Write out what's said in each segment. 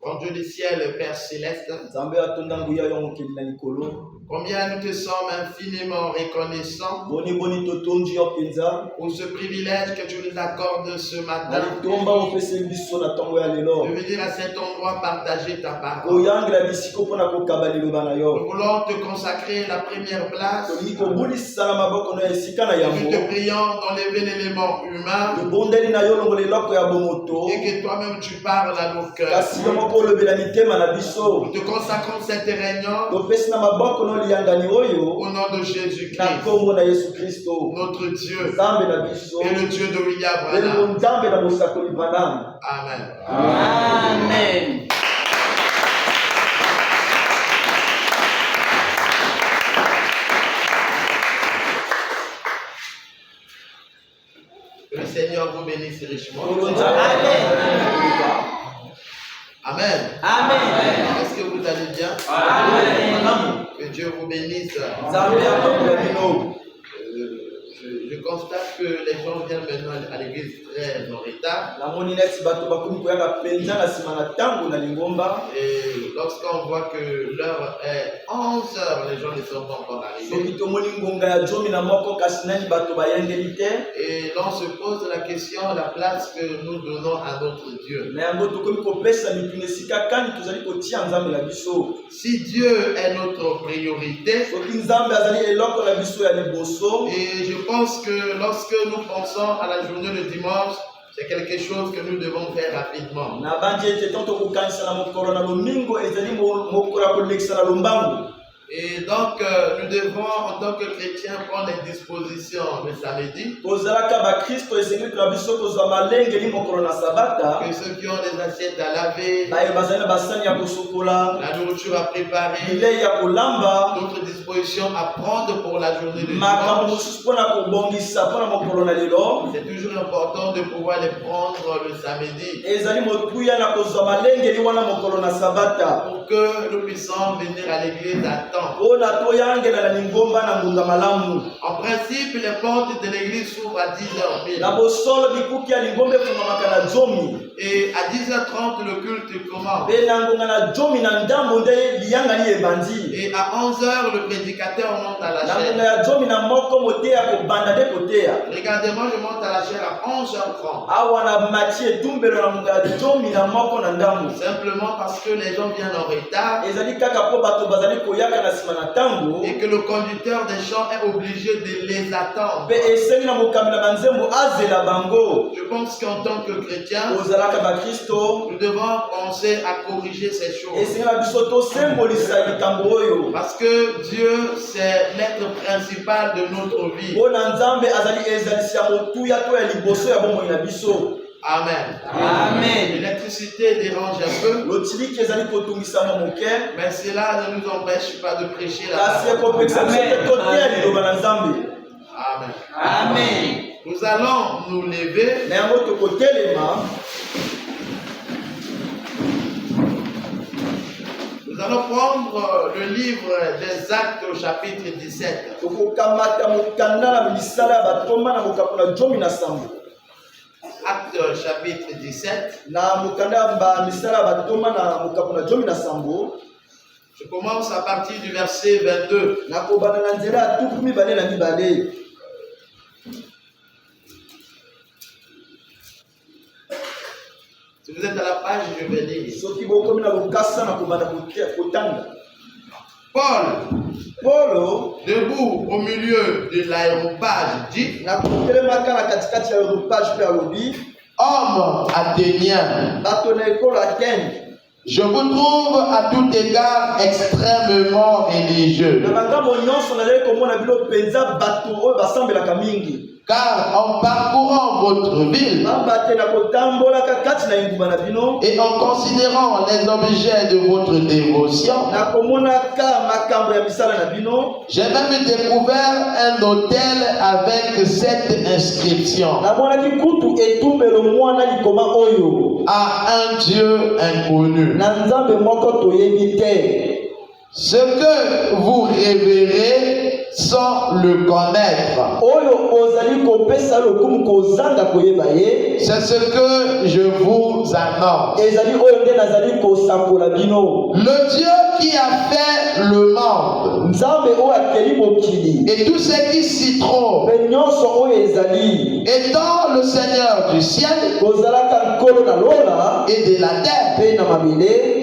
Bon Dieu du ciel, Père céleste, combien nous te sommes infiniment reconnaissants pour ce privilège que tu nous accordes ce matin de venir à cet endroit partager ta parole. Nous voulons te consacrer la première place. Nous te prions d'enlever l'élément humain et que toi-même tu parles à nos cœurs. Nous te consacrons cette réunion au nom de Jésus-Christ, notre Dieu et le Dieu de William Branham. Amen. Amen. Que le Seigneur vous bénisse richement. Amen. Amen. Amen. Est-ce que vous allez bien? Amen. Que Dieu vous bénisse. Je constate que les gens viennent maintenant à l'église très en retard. Et lorsqu'on voit que l'heure est 11h, les gens ne sont pas encore arrivés. Et l'on se pose la question, la place que nous donnons à notre Dieu. Si Dieu est notre priorité, et je pense que lorsque nous pensons à la journée de dimanche, c'est quelque chose que nous devons faire rapidement. Et donc, nous devons, en tant que chrétiens, prendre les dispositions le samedi. Que ceux qui ont des assiettes à laver, la nourriture à préparer, d'autres dispositions à prendre pour la journée de dimanche. C'est toujours important de pouvoir les prendre le samedi pour que nous puissions venir à l'église à temps. En principe, les portes de l'église s'ouvrent à 10h. Et à 10h30, le culte commence. Et à 11h, le prédicateur monte à la chaire. Regardez-moi, je monte à la chaire à 11h30. Simplement parce que les gens viennent en retard. Et que le conducteur des chants est obligé de les attendre. Je pense qu'en tant que chrétien, nous devons penser à corriger ces choses. Parce que Dieu, c'est l'être principal de notre vie. Amen. Amen. L'électricité dérange un peu, mais cela ne nous empêche pas de prêcher la parole. Amen. Amen. Nous allons nous lever. Nous allons prendre le livre des Actes au chapitre 17. Actes chapitre 17. Je commence à partir du verset 22. Si vous êtes à la page, je vais lire. Paul, debout au milieu de l'aéropage, dit: Homme athénien, je vous trouve à tout égard extrêmement religieux. Car en parcourant votre ville et en considérant les objets de votre dévotion, j'ai même découvert un autel avec cette inscription: à un Dieu inconnu. Ce que vous révérez sans le connaître, c'est ce que je vous annonce. Le Dieu qui a fait le monde et tout ce qui s'y trouve, étant le Seigneur du ciel et de la terre,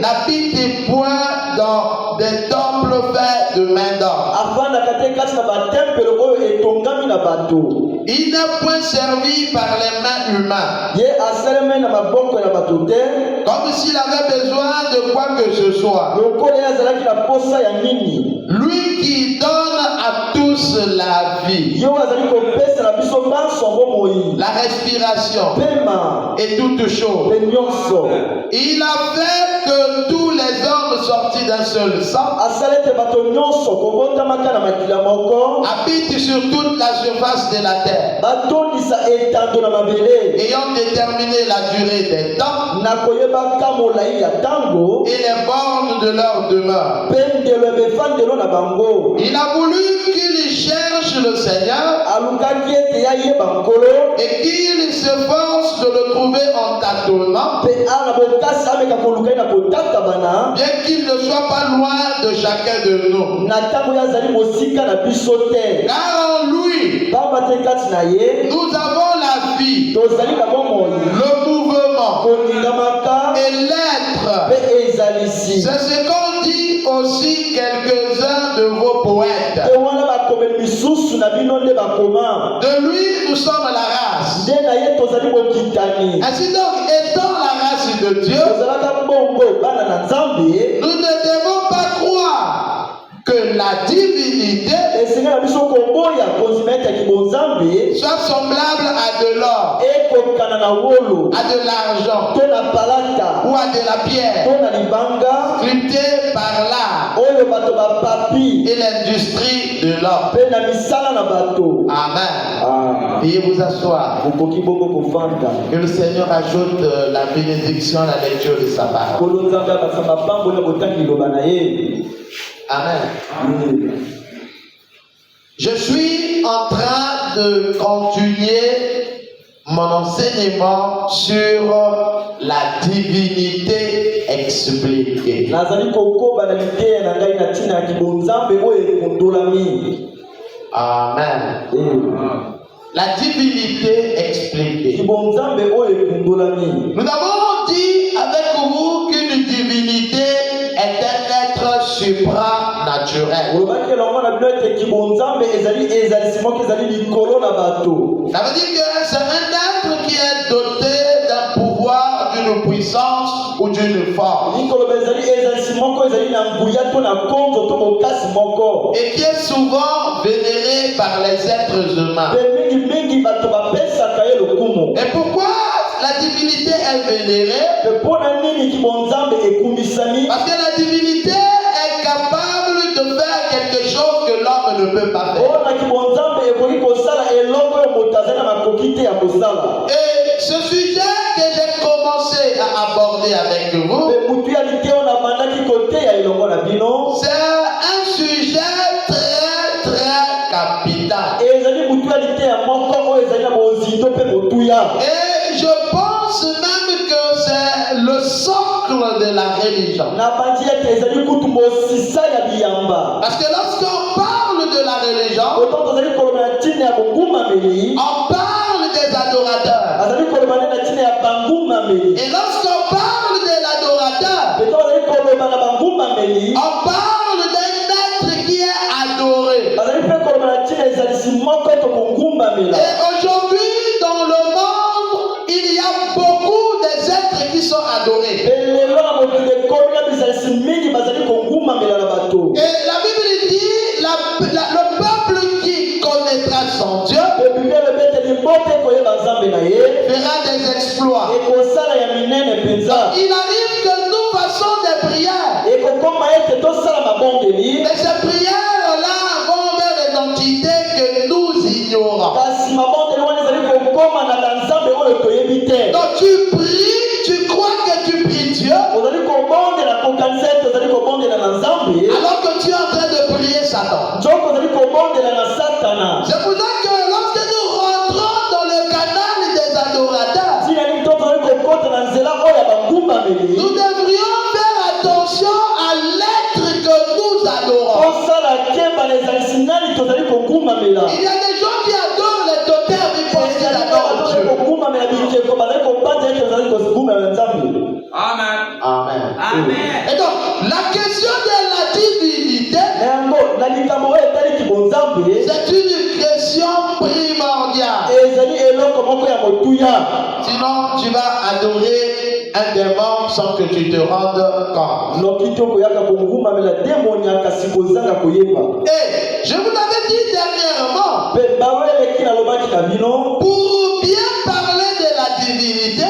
n'habite point dans des temples faits de main d'homme. Il n'est point servi par les mains humaines, comme s'il avait besoin de quoi que ce soit. Lui qui donne à tous la vie, la respiration et toutes choses. Il a fait que tous les hommes sortis d'un seul sang habitent sur toute la surface de la terre, ayant déterminé la durée des temps et les bornes de leur demeure. Il a voulu qu'il cherche le Seigneur et qu'il s'efforce de le trouver en tâtonnant, bien qu'il ne soit pas loin de chacun de nous. Car en lui, nous avons la vie, le mouvement et l'être. C'est ce qu'ont dit aussi quelques-uns de vos poètes. De lui, nous sommes la race. Ainsi donc, étant la race de Dieu, nous ne devons pas croire que la divinité soit semblable à de l'or, à de l'argent ou à de la pierre sculptée par l'art et l'industrie de l'or. Amen. Veuillez vous asseoir. Que le Seigneur ajoute la bénédiction à la lecture de sa parole. Amen. Je suis en train de continuer mon enseignement sur la divinité expliquée. Amen. La divinité expliquée. Nous avons dit avec vous qu'une divinité est un être supranaturel. Ça veut dire que c'est un être qui est doté d'un pouvoir, et qui est souvent vénéré par les êtres humains. Et pourquoi la divinité est vénérée? Parce que la divinité est capable de faire quelque chose que l'homme ne peut pas faire. Et ce sujet que j'ai commencé à aborder avec vous, c'est un sujet très très capital. Et je pense même que c'est le socle de la religion. Parce que lorsqu'on parle de la religion, on parle des adorateurs. Et lorsqu'on parle de l'adorateur, on parle d'un être qui est adoré. Et aujourd'hui, dans le monde, il y a beaucoup d'êtres qui sont adorés. Et la Bible dit, le peuple qui connaîtra son Dieu fera des exploits. Il arrive que nous fassons des prières. Mais ces prières-là vont vers des entités que nous ignorons. Donc tu pries, tu crois que tu pries Dieu, alors que tu es en train de prier Satan. C'est pour ça que lorsque nous rentrons dans le canal des adorateurs, nous devrions faire attention à l'être que nous adorons. Il y a des gens qui adorent les totems, ils pensent qu'ils adorent Dieu. Amen. Amen. Amen. Et donc, la question de la divinité, c'est une question primordiale. Sinon, tu vas adorer un démon sans que tu te rendes compte. Et je vous l'avais dit dernièrement, pour bien parler de la divinité,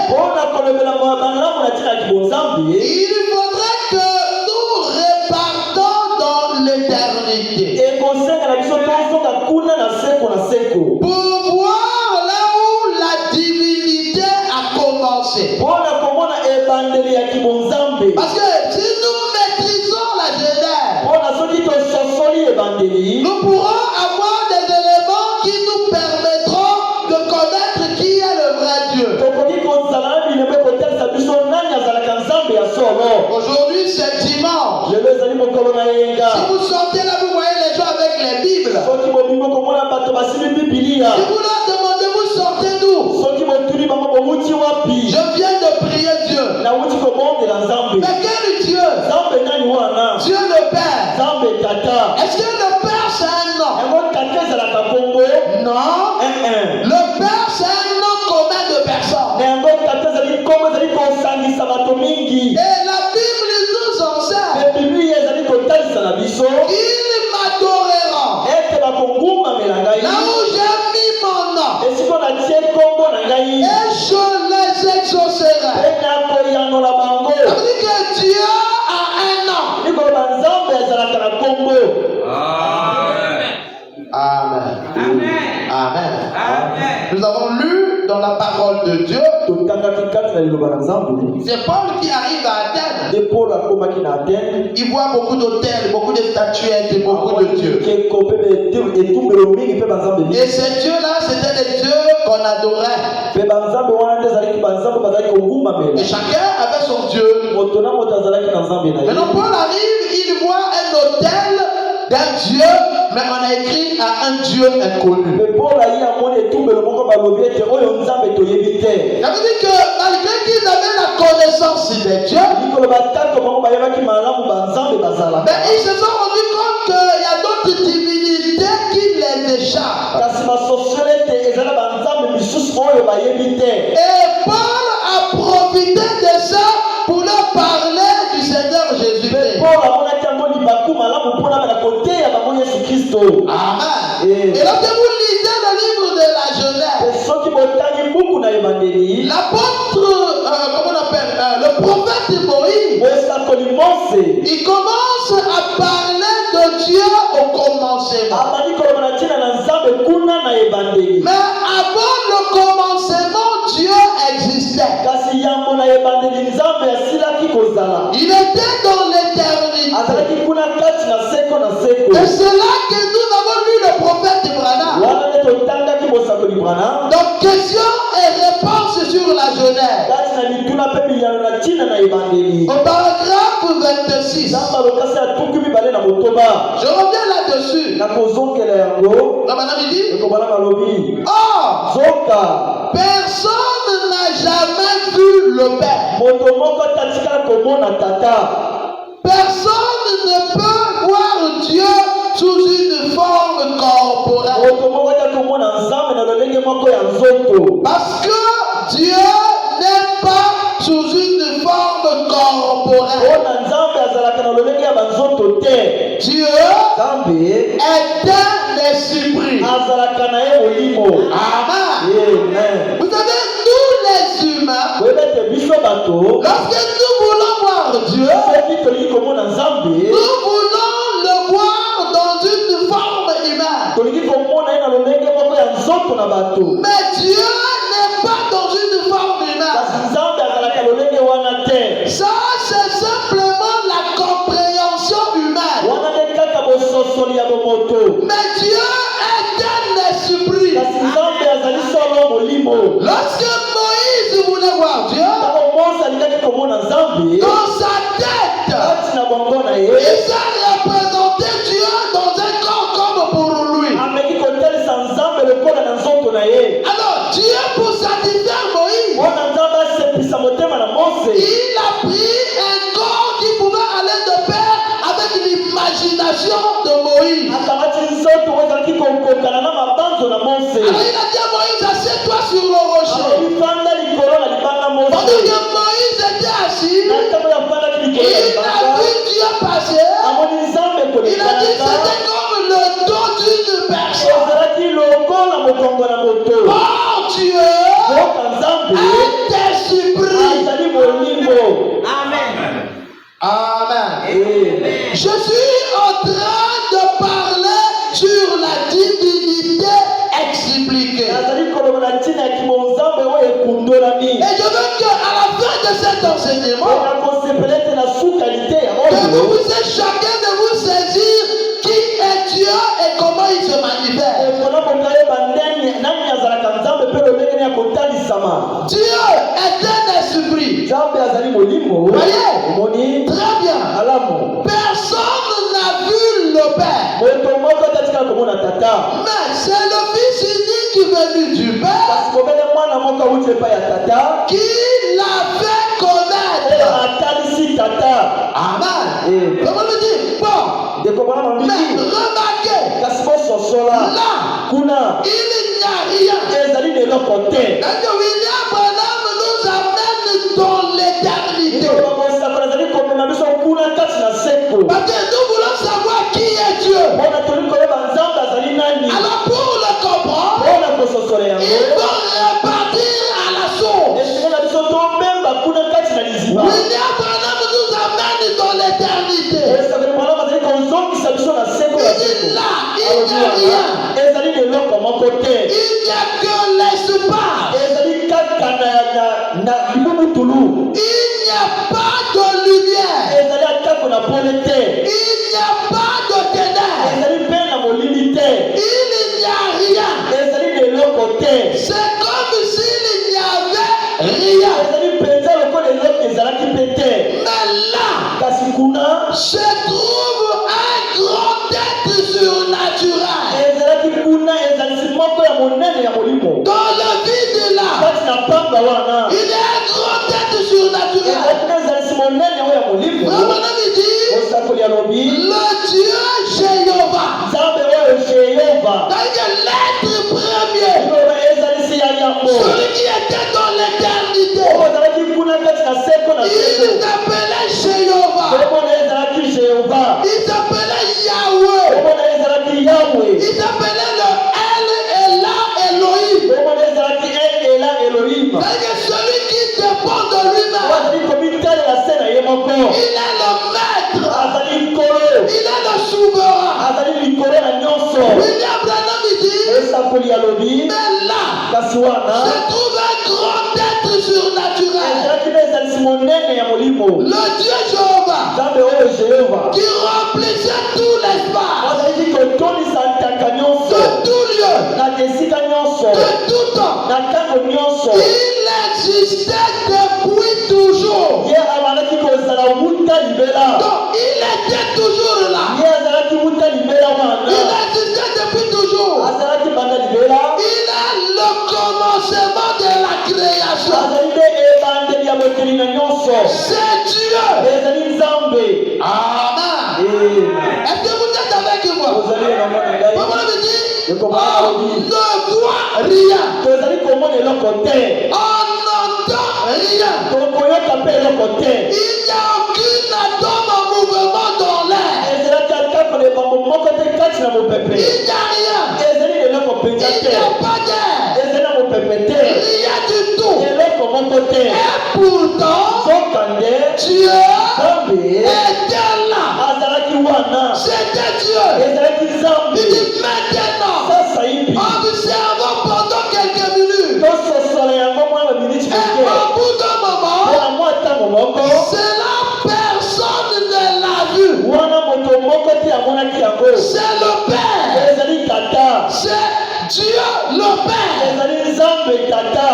il faudrait que nous repartons dans l'éternité pour voir là où la divinité a commencé. Parce que si nous maîtrisons la Genèse, nous pourrons avoir des éléments qui nous permettront de connaître qui est le vrai Dieu. Aujourd'hui c'est dimanche. Si vous sortez là, vous voyez les gens avec les Bibles. Si vous leur demandez, vous sortez d'où? Je viens de prier Dieu. Mais quel Dieu? Dieu le Père. Est-ce que le Père c'est un nom? Non. Le Père c'est un nom commun de personnes. Et la Bible nous enseigne qu'ils m'adoreront là où j'ai mis mon nom, et je les exaucerai. Ça veut dire que Dieu a un nom. Amen. Amen. Amen. Nous avons lu dans la parole de Dieu, c'est Paul qui arrive à Athènes. Il voit beaucoup d'autels, beaucoup de statuettes et beaucoup de dieux. Et ces dieux-là, c'était des dieux qu'on adorait. Et chacun avait son dieu. Maintenant, Paul arrive, il voit un autel d'un dieu, mais on a écrit à un dieu inconnu. Ça veut dire que malgré qu'ils avaient la connaissance des dieux, mais ils se sont rendus compte qu'il y a d'autres divinités qui les échappent. Et Paul a profité de ça pour leur parler du Seigneur Jésus-Christ. Amen. Et lorsque vous lisez le livre de la Genèse, l'apôtre, comment on appelle, le prophète Moïse, il commence à parler de Dieu au commencement. Mais avant le commencement, Dieu existait. Il était dans l'éternité. Et c'est là que nous avons lu le prophète Branham. Donc, question et réponse sur la Genèse. Au paragraphe 26. Je reviens là-dessus. Il dit, personne n'a jamais vu le Père. Personne ne peut voir Dieu sous une forme corporelle. Parce que Dieu n'est pas sous une forme corporelle. Dieu est un esprit. Amen. Vous savez, nous les humains, lorsque nous voulons voir Dieu, nous voulons le voir dans une forme humaine. Mais Dieu n'est pas dans une forme humaine. Ça, c'est simplement la compréhension humaine. Mais Dieu est un esprit. Lorsque Moïse voulait voir Dieu, dans sa tête, il s'est représenté Dieu dans un corps comme pour lui. Alors Dieu, pour satisfaire Moïse, il a pris un corps qui pouvait aller de pair avec l'imagination de Moïse. Alors il a dit à Moïse, assieds-toi sur le rocher. Pendant que Moïse était assis, il a vu Dieu passer. Il a dit, c'était comme le dos d'une personne. Oh Dieu est esprit. Amen. Amen. Je suis en train de parler sur la divinité expliquée. Et je veux qu'à la fin de cet enseignement, que vous puissiez chacun de vous saisir qui est Dieu et comment il se manifeste. Dieu est un esprit. Voyez? Très bien. Personne n'a vu le Père. Mais c'est le Fils unique venu du Père qui l'a fait connaître. Amen. Comment le dire? Bon. Mais remarquez, là, il n'y a rien. Donc William Branham nous amène dans l'éternité. Parce que nous voulons savoir qui est Dieu. Alors pour le comprendre, il faut repartir à la source. William Branham nous amène dans l'éternité. Il dit là, il n'y a rien. Il n'y a que l'espace. Il n'y a pas de lumière. Il Il est le souverain. William Branham dit, mais là, se trouve un grand être surnaturel. Le Dieu Jéhovah, qui remplissait tout l'espace, de tout lieu, de tout temps. Il existait depuis toujours. Donc il était toujours là. Il existait depuis toujours. Il a le commencement de la création. C'est Dieu. Amen. Est-ce que vous êtes avec moi? Comment on me dit? On ne voit rien. On n'entend rien. Il n'y a aucun atome en mouvement dans l'air. Il n'y a rien. Il n'y a pas d'air. Rien du tout. Et pourtant, Dieu était là. C'était Dieu. Il dit maintenant, observons pendant quelques minutes. Et au bout d'un moment, cela personne ne l'a vu. C'est le Père. C'est Dieu le Père.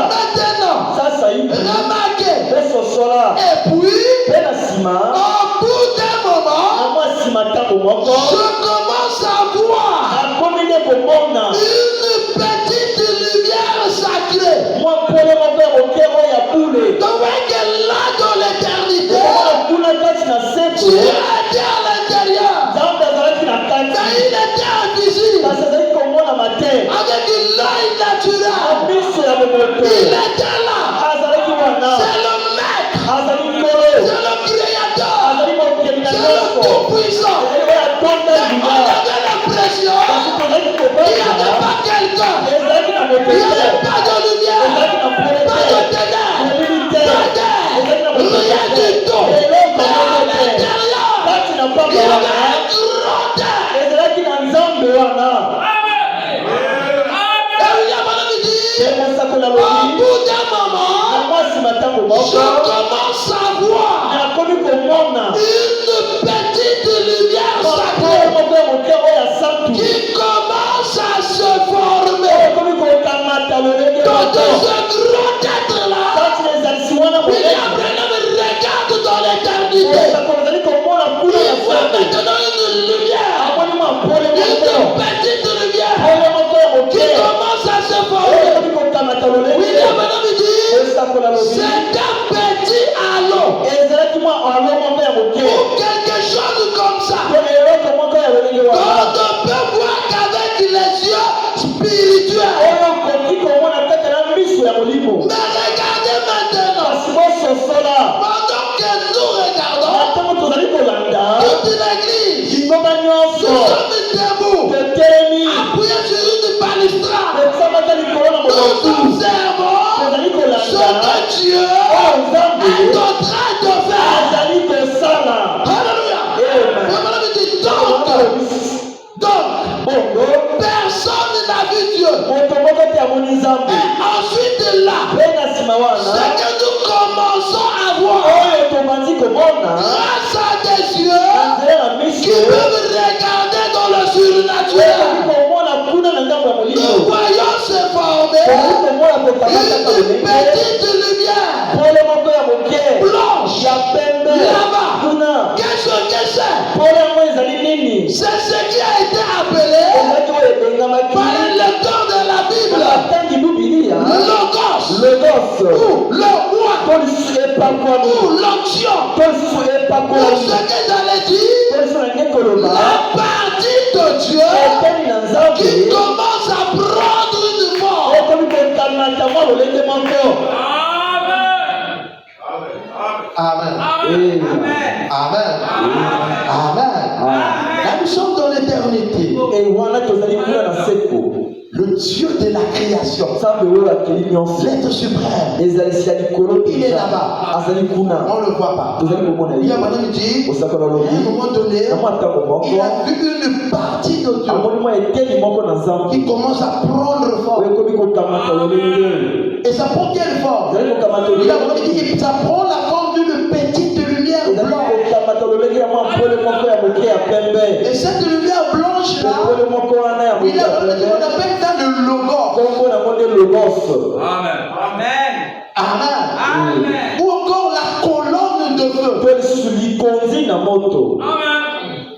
Maintenant, remarquez. Et puis, au bout d'un moment, je commence à voir une petite lumière sacrée. Donc, elle est là dans l'éternité. Dieu était à l'intérieur. Mais il était invisible. Avec l'œil naturel. Il était là. C'est le maître. C'est le créateur. C'est le tout-puissant. On avait l'impression qu'il n'y avait pas quelqu'un. Il n'y avait pas de lumière. Pas de ténèbres. Pas d'air. Rien du tout. Mais à l'intérieur, il y avait un grand air. Au bout d'un moment, je commence à voir une petite lumière sacrée qui commence à se former. Dans ce grand être-là, William Branham regarde dans l'éternité. Il voit maintenant une lumière, une petite lumière qui commence à se former. William Branham dit, c'est un petit halo ou quelque chose comme ça. On ne peut voir qu'avec les yeux spirituels. Mais regardez maintenant, pendant que nous regardons, toute l'église, nous sommes debout, appuyés sur une balustrade. Nous observons ce que Dieu est en train de faire. Alléluia. Donc, personne n'a vu Dieu. Et ensuite là, c'est que nous commençons à voir grâce à des yeux qui peuvent regarder dans le surnaturel. Nous voyons se former une petite lumière blanche là-bas. Qu'est-ce que c'est? C'est ce qui a été appelé par le temps de la Bible Logos, ou le moi, ou l'onction, ou ce que j'allais dire, la partie de Dieu qui commence à prendre une forme. création. L'être suprême. Il est là-bas. On ne le voit pas. Il y a madame dit, à un moment donné, il a vu une partie de Dieu qui commence à prendre forme. Et ça prend quelle forme? Il a dit, ça prend la forme d'une petite lumière blanche. Et cette lumière blanche là, il a dit, on appelle ça le logos. Amen. Amen. Amen. Amen. Ou encore la colonne de feu. Amen.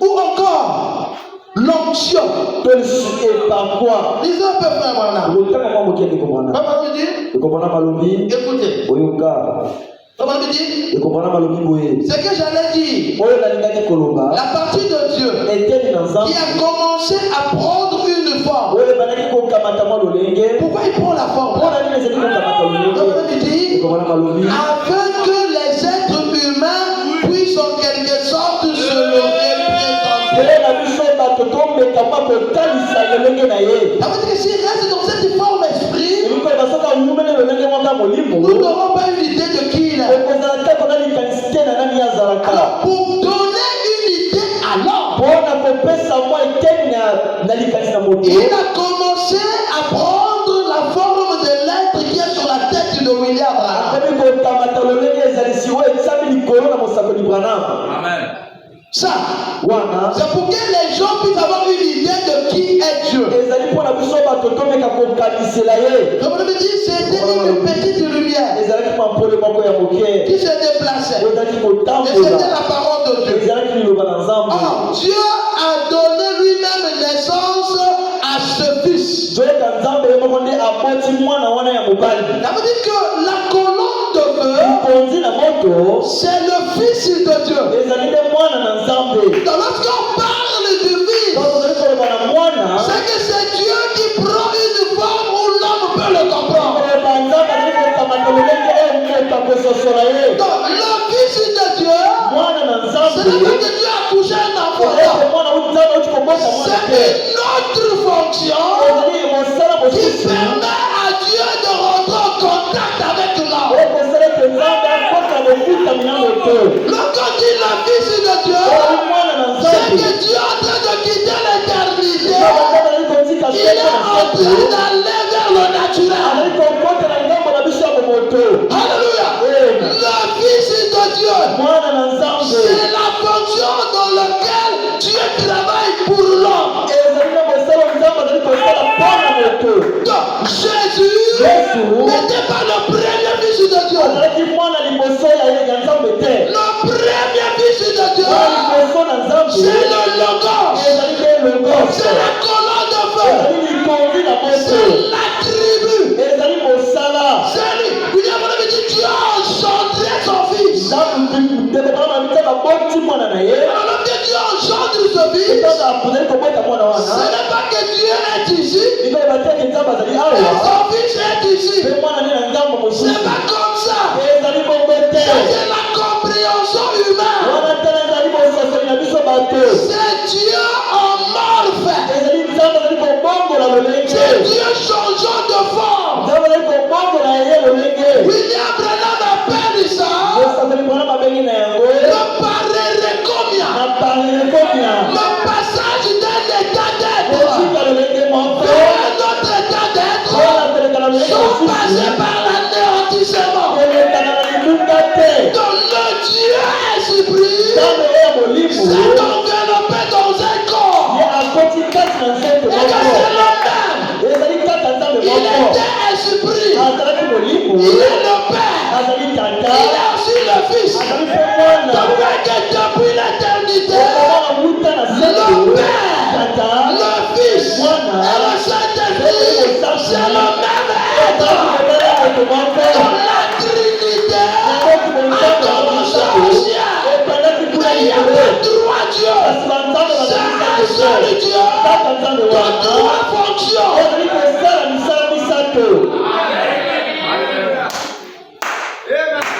Ou encore l'onction. Et par quoi? Lisez un peu frère Brana. Papa me dit, écoutez. Comment me dit? Ce que j'allais dire, la partie de Dieu qui a commencé à prendre une forme. Pourquoi il prend la forme? Comment me dit? Afin que les êtres humains puissent en quelque sorte se le représenter. Ça veut dire que s'il reste dans cette forme esprit, nous n'aurons pas une idée de qui il est. Alors, pour donner une idée, il a commencé à prendre la forme de l'être qui est sur la tête de William Branham. Amen. Ça, c'est pour que les gens puissent avoir une idée de qui est Dieu. Comme on me dit, c'était une petite lumière qui se déplaçait. Et c'était la parole de Dieu. Or, Dieu a donné lui-même naissance à ce fils. Ça veut dire que la colonne de feu, c'est le fils de Dieu. Donc lorsqu'on parle du fils, c'est que c'est Dieu qui prend une forme où l'homme peut le comprendre. Donc le fils de Dieu, ce n'est pas que Dieu a couché un enfant. C'est une autre fonction qui permet à Dieu de rentrer en contact avec l'homme. Lorsqu'on dit le fils de Dieu, c'est que Dieu est en train de quitter l'éternité. Il est en train d'aller vers le naturel. Alléluia. Le fils de Dieu, c'est la fonction dans laquelle Dieu travaille pour l'homme. Donc Jésus n'était pas le premier fils de Dieu. Le premier fils de Dieu, c'est le logos. C'est la colonne de feu. C'est l'attribut. C'est lui. William avait dit, Dieu a engendré son fils. Alors lorsque Dieu engendre ce fils, ce n'est pas que Dieu est ici et son fils est ici. C'est pas comme ça. C'est la compréhension humaine. C'est Dieu en morphe. C'est Dieu changeant de forme. William Branham appelle ça le parérécomia. Le passage d'un état d'être vers un autre état d'être sont passés par l'anéantissement. Donc le Dieu esprit s'est enveloppé dans un corps. Et que c'est le même. Il était esprit. Il est le Père. Il est aussi le Fils. Donc que depuis l'éternité, le Père, le Fils et le Saint-Esprit, c'est le même être. Donc la Trinité a commencé au ciel. Il n'y a pas trois dieux. C'est un seul Dieu. Donc trois fonctions.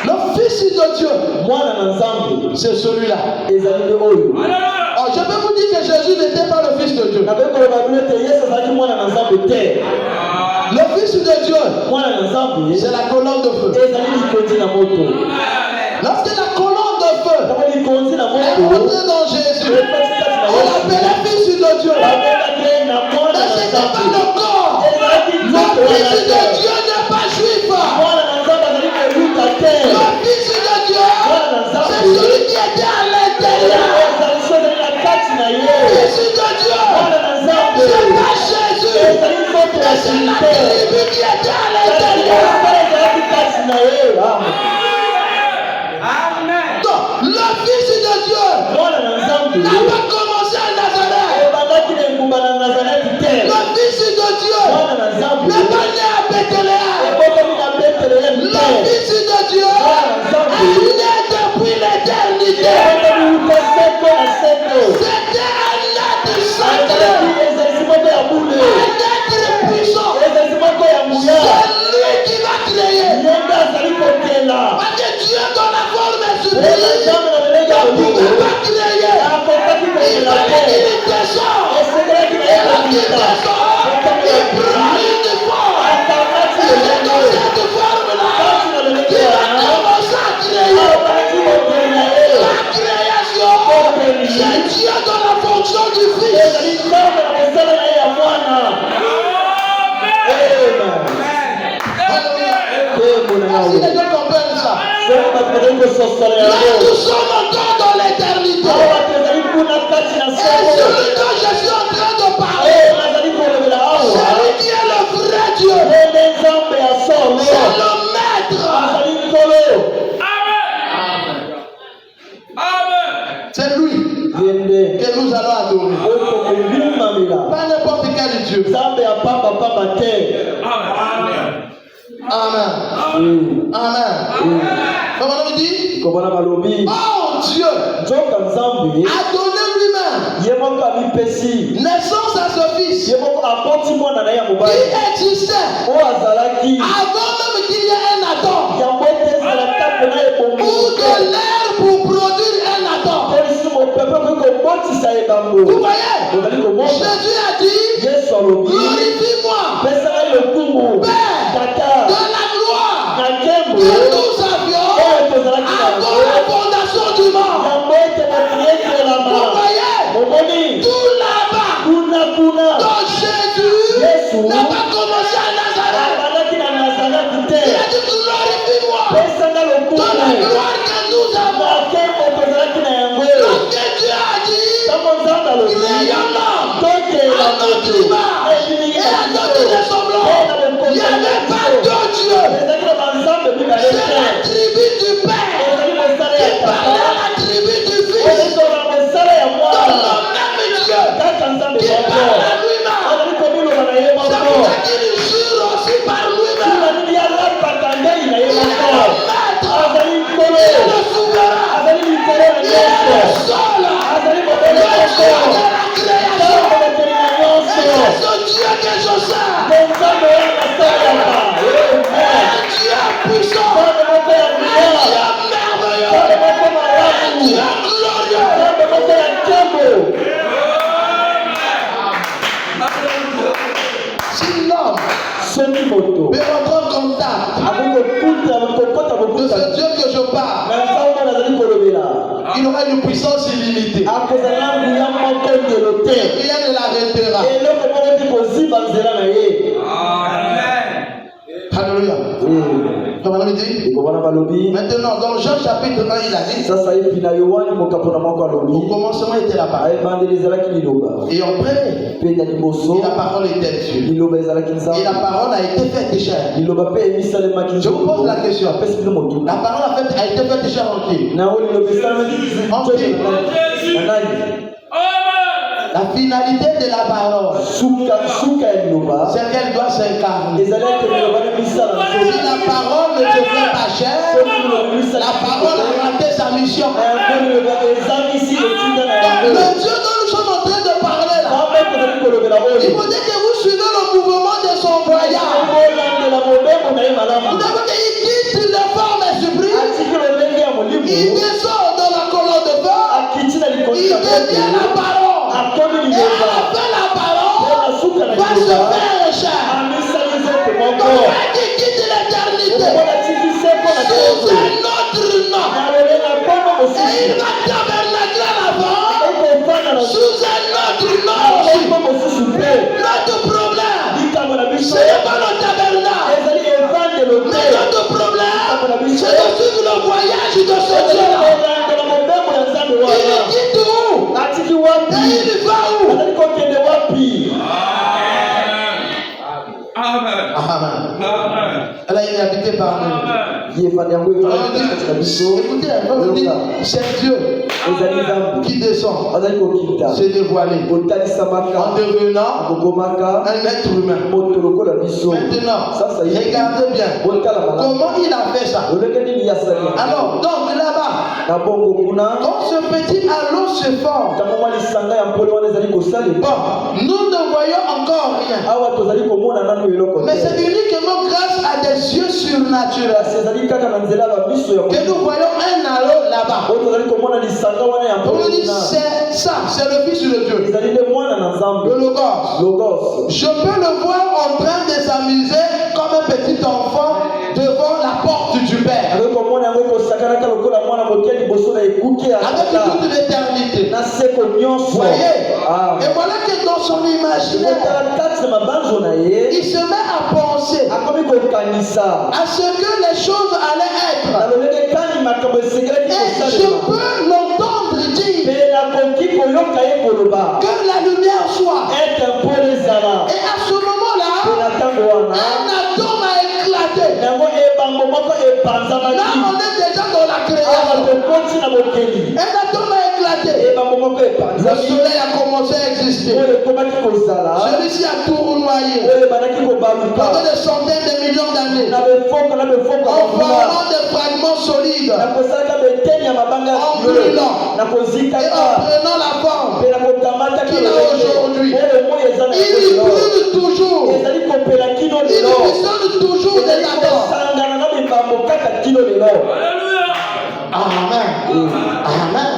Le Fils de Dieu, c'est celui-là. Oh, je peux vous dire que Jésus n'était pas le Fils de Dieu. Le Fils de c'est la colonne de feu. Lorsque la colonne de feu est entrée dans Jésus, on l'appelait fils de Dieu. Mais ce n'était pas le corps. Le fils de Dieu n'est pas juif. Le fils de Dieu, c'est celui qui était à l'intérieur. Le fils de Dieu, c'est pas Jésus, mais c'est la tribu qui était à l'intérieur. Donc, le fils de Dieu n'a pas commencé à Nazareth. Le fils de Dieu n'est pas né à Bethléem. Le fils de Dieu est né depuis l'éternité. C'était un être sacré, un être puissant. C'est lui qui va créer. Parce que Dieu dans la forme sublime ne pouvait pas créer. Il fallait qu'il descende. Et lorsqu'il descend, il prend une forme. Et c'est dans cette forme-là qu'il va commencer à créer. La création, c'est Dieu dans la fonction du Fils. Si les gens comprennent ça. Là, nous sommes encore dans l'éternité. Et celui dont je suis en train de parler, celui qui est le vrai Dieu, c'est le maître. C'est lui que nous allons adorer. Pas n'importe quel Dieu. Amen. Amen. Comment on dit? Oh Dieu a donné lui-même naissance à ce fils qui existait avant même qu'il y ait un Adam, ou de l'air pour produire un Adam. Vous voyez, Jésus a dit, glorifie-moi, Père, de la gloire que nous avions avant la fondation du monde. Vous voyez, tout là-bas, donc Jésus n'a pas commencé à Nazareth. Il a dit glorifie-moi de la gloire que nous avons. Lorsque Dieu a dit créons l'homme à notre image et à notre ressemblance, il n'y avait pas deux dieux. C'est la tribu du Père qui parlait à la tribu du Fils. Donc le même Dieu qui parle à lui-même. C'est pour ça qu'il jure aussi par lui-même. Il est le maître, il est le souverain, il est le seul, le Dieu de la création. Et c'est ce Dieu que je sers. Un Dieu puissant, un Dieu merveilleux, un Dieu glorieux. Si l'homme peut rendre contact de ce Dieu que je parle, il aura une puissance illimitée. Rien ne l'arrêtera. Alléluia. Maintenant, dans Jean chapitre 1, il a dit, au commencement était la parole. Et après, la parole était Dieu. Et la parole a été faite chair. Je vous pose la question. La parole a été faite chair en qui? En qui? La finalité de la parole, c'est qu'elle doit s'incarner. Si la parole ne se fait pas chair, la parole a raté sa mission. Donc, le Dieu dont nous sommes en train de parler là, il faut dire que vous suivez le mouvement de son voyage. Vous savez qu'il quitte les formes sublimes, il descend dans la colonne de feu, il devient la parole. Et à la fin, la parole va se faire chair. Donc, qui quitte l'éternité un autre nom. Et il va tabernacler là-bas sous un autre nom aussi. Notre problème, ce n'est pas le tabernacle. Mais notre problème, c'est de suivre le voyage de ce Dieu-là. Il dit où? Et il va où? Amen. Amen. Elle a été habitée par nous. Écoutez, c'est Dieu qui descend, se dévoiler en devenant un être humain. Maintenant, regardez bien comment il a fait ça. Alors, donc là-bas, quand ce petit halo se forme, bon, nous ne voyons encore rien. Mais c'est uniquement grâce à des yeux surnaturels que nous voyons un halo là-bas. On nous dit c'est ça, c'est le Fils de Dieu. Le Logos. Je peux le voir en train de s'amuser comme un petit enfant devant la porte du Père. Avec toute l'éternité. Voyez. Et voilà que dans son imaginaire, il se met à penser à ce que les choses allaient être. Et je peux l'entendre dire que la lumière soit. Et à ce moment-là, un atome a éclaté. Là, on est déjà dans la création. Un atome a éclaté. Le soleil a commencé à exister. Celui-ci a tournoyé pendant des centaines de millions d'années en formant des fragments solides, en brûlant et en prenant la forme qu'il a aujourd'hui. Il y brûle toujours. Il fusionne toujours des atomes. Amen. Amen.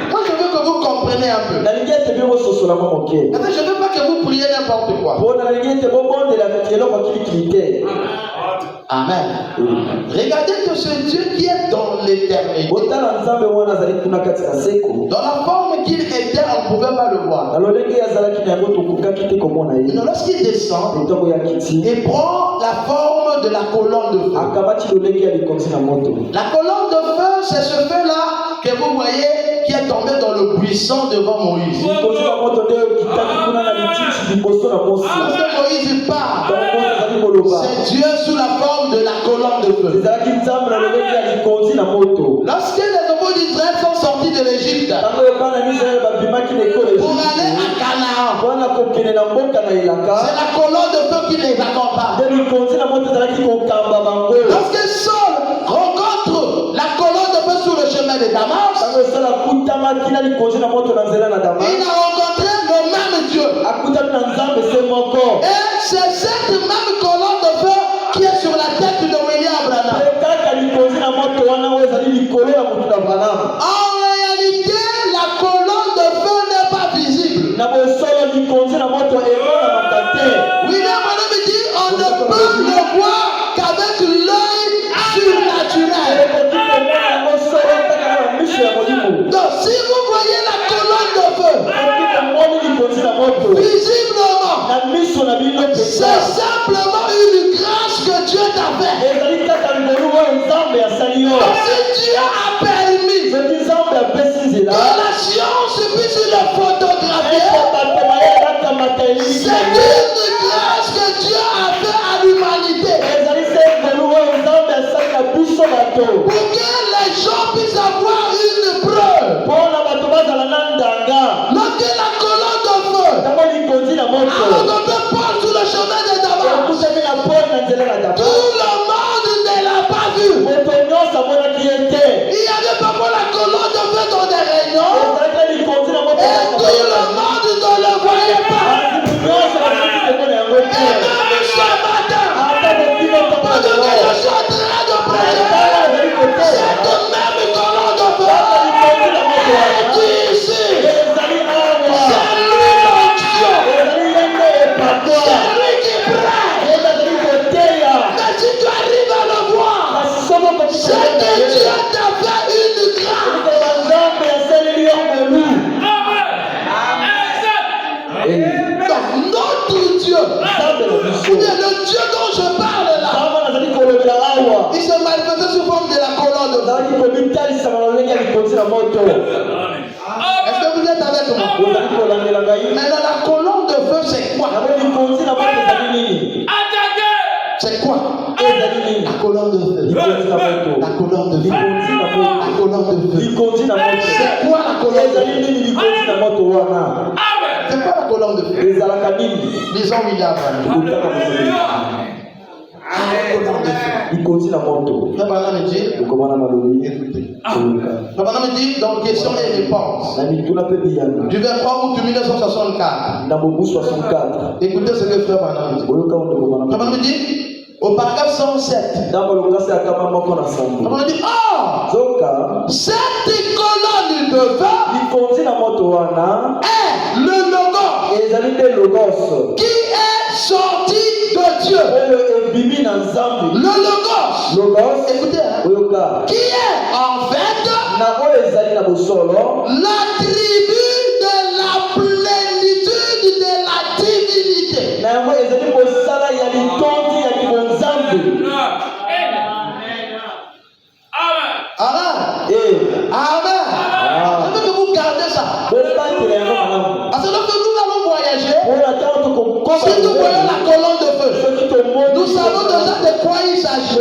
Moi, je veux que vous compreniez un peu. Je ne veux pas que vous priez n'importe quoi. Amen. Regardez que ce Dieu qui est dans l'éternité, dans la forme qu'il était, on ne pouvait pas le voir. Mais lorsqu'il descend et prend la forme de la colonne de feu. La colonne de feu, c'est ce feu-là que vous voyez qui est tombé dans le buisson devant Moïse. Lorsque Moïse part, c'est Dieu sous la forme de la colonne de feu. Lorsque les enfants d'Israël sont sortis de l'Égypte pour aller à Canaan, c'est la colonne de feu qui les accompagne. Lorsque Saul rencontre la colonne de feu sur le chemin de Damas, il a rencontré le même Dieu. Et c'est cette même colonne de feu qui est sur la tête de William Branham. En réalité, la colonne de feu n'est pas visible. William Branham dit on ne peut le voir qu'avec l'œil surnaturel. Donc si vous voyez la colonne de feu, visiblement, c'est simplement une grâce que Dieu t'a fait. Si Dieu a permis que la science puisse le photographier, c'est une grâce que Dieu a fait à l'humanité. Pour que les gens puissent avoir une preuve. Lorsque la colonne de feu a rencontré Paul sur le chemin de Damas, tout le monde ne l'a pas vu. Il n'y avait pas pour la colonne de feu dans des réunions. Et tout le monde ne le voyait pas. Et même ce matin, pendant que je suis en train de prier, cette même colonne de feu est ici. Est-ce que vous êtes avec moi? Maintenant, la colonne de feu, c'est quoi? C'est quoi? La colonne de feu. La colonne de feu. La colonne de feu. C'est quoi la colonne de feu? C'est quoi la colonne de feu? Disons William. Papa me dit, donc question et réponse. Du 23 août 1964. Écoutez ce que frère Bana me dit. Papa me dit, au paragraphe 107. Papa me dit, cette colonne de feu est le logos qui est sorti de Dieu. Le logos, écoutez, qui est en fait l'attribut de la plénitude de la divinité. Amen. Amen. Je veux que vous gardez ça. Parce que lorsque nous allons voyager, si nous voyons la colonne de feu, nous savons déjà de quoi il s'agit.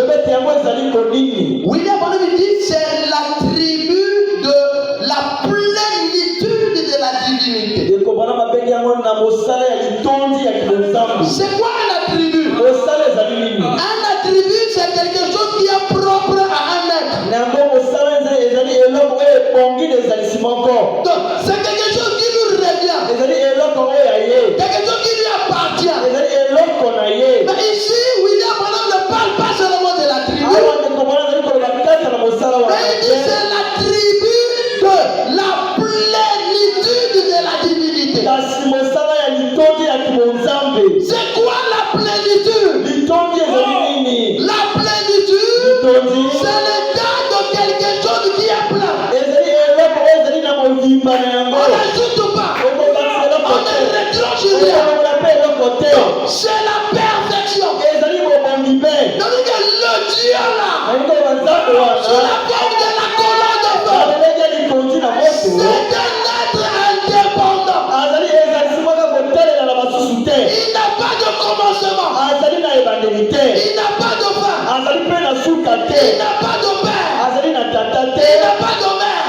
William Branham dit c'est l'attribut de la plénitude de la divinité. C'est quoi un attribut? Un attribut, c'est quelque chose qui est propre à un être. Donc, c'est quelque chose qui nous revient. Quelque chose qui lui appartient. Mais ici, William Branham ne parle pas seulement de l'attribut. Mais il dit c'est l'attribut de la plénitude de la divinité. C'est quoi la plénitude? La plénitude, c'est l'état de quelque chose qui est plein. On n'ajoute pas. On ne retranche rien. C'est la perfection. C'est-à-dire que le Dieu là, sous la forme de la colonne de feu, c'est un être indépendant. Il n'a pas de commencement. Il n'a pas de fin. Il n'a pas de père. Il n'a pas de mère.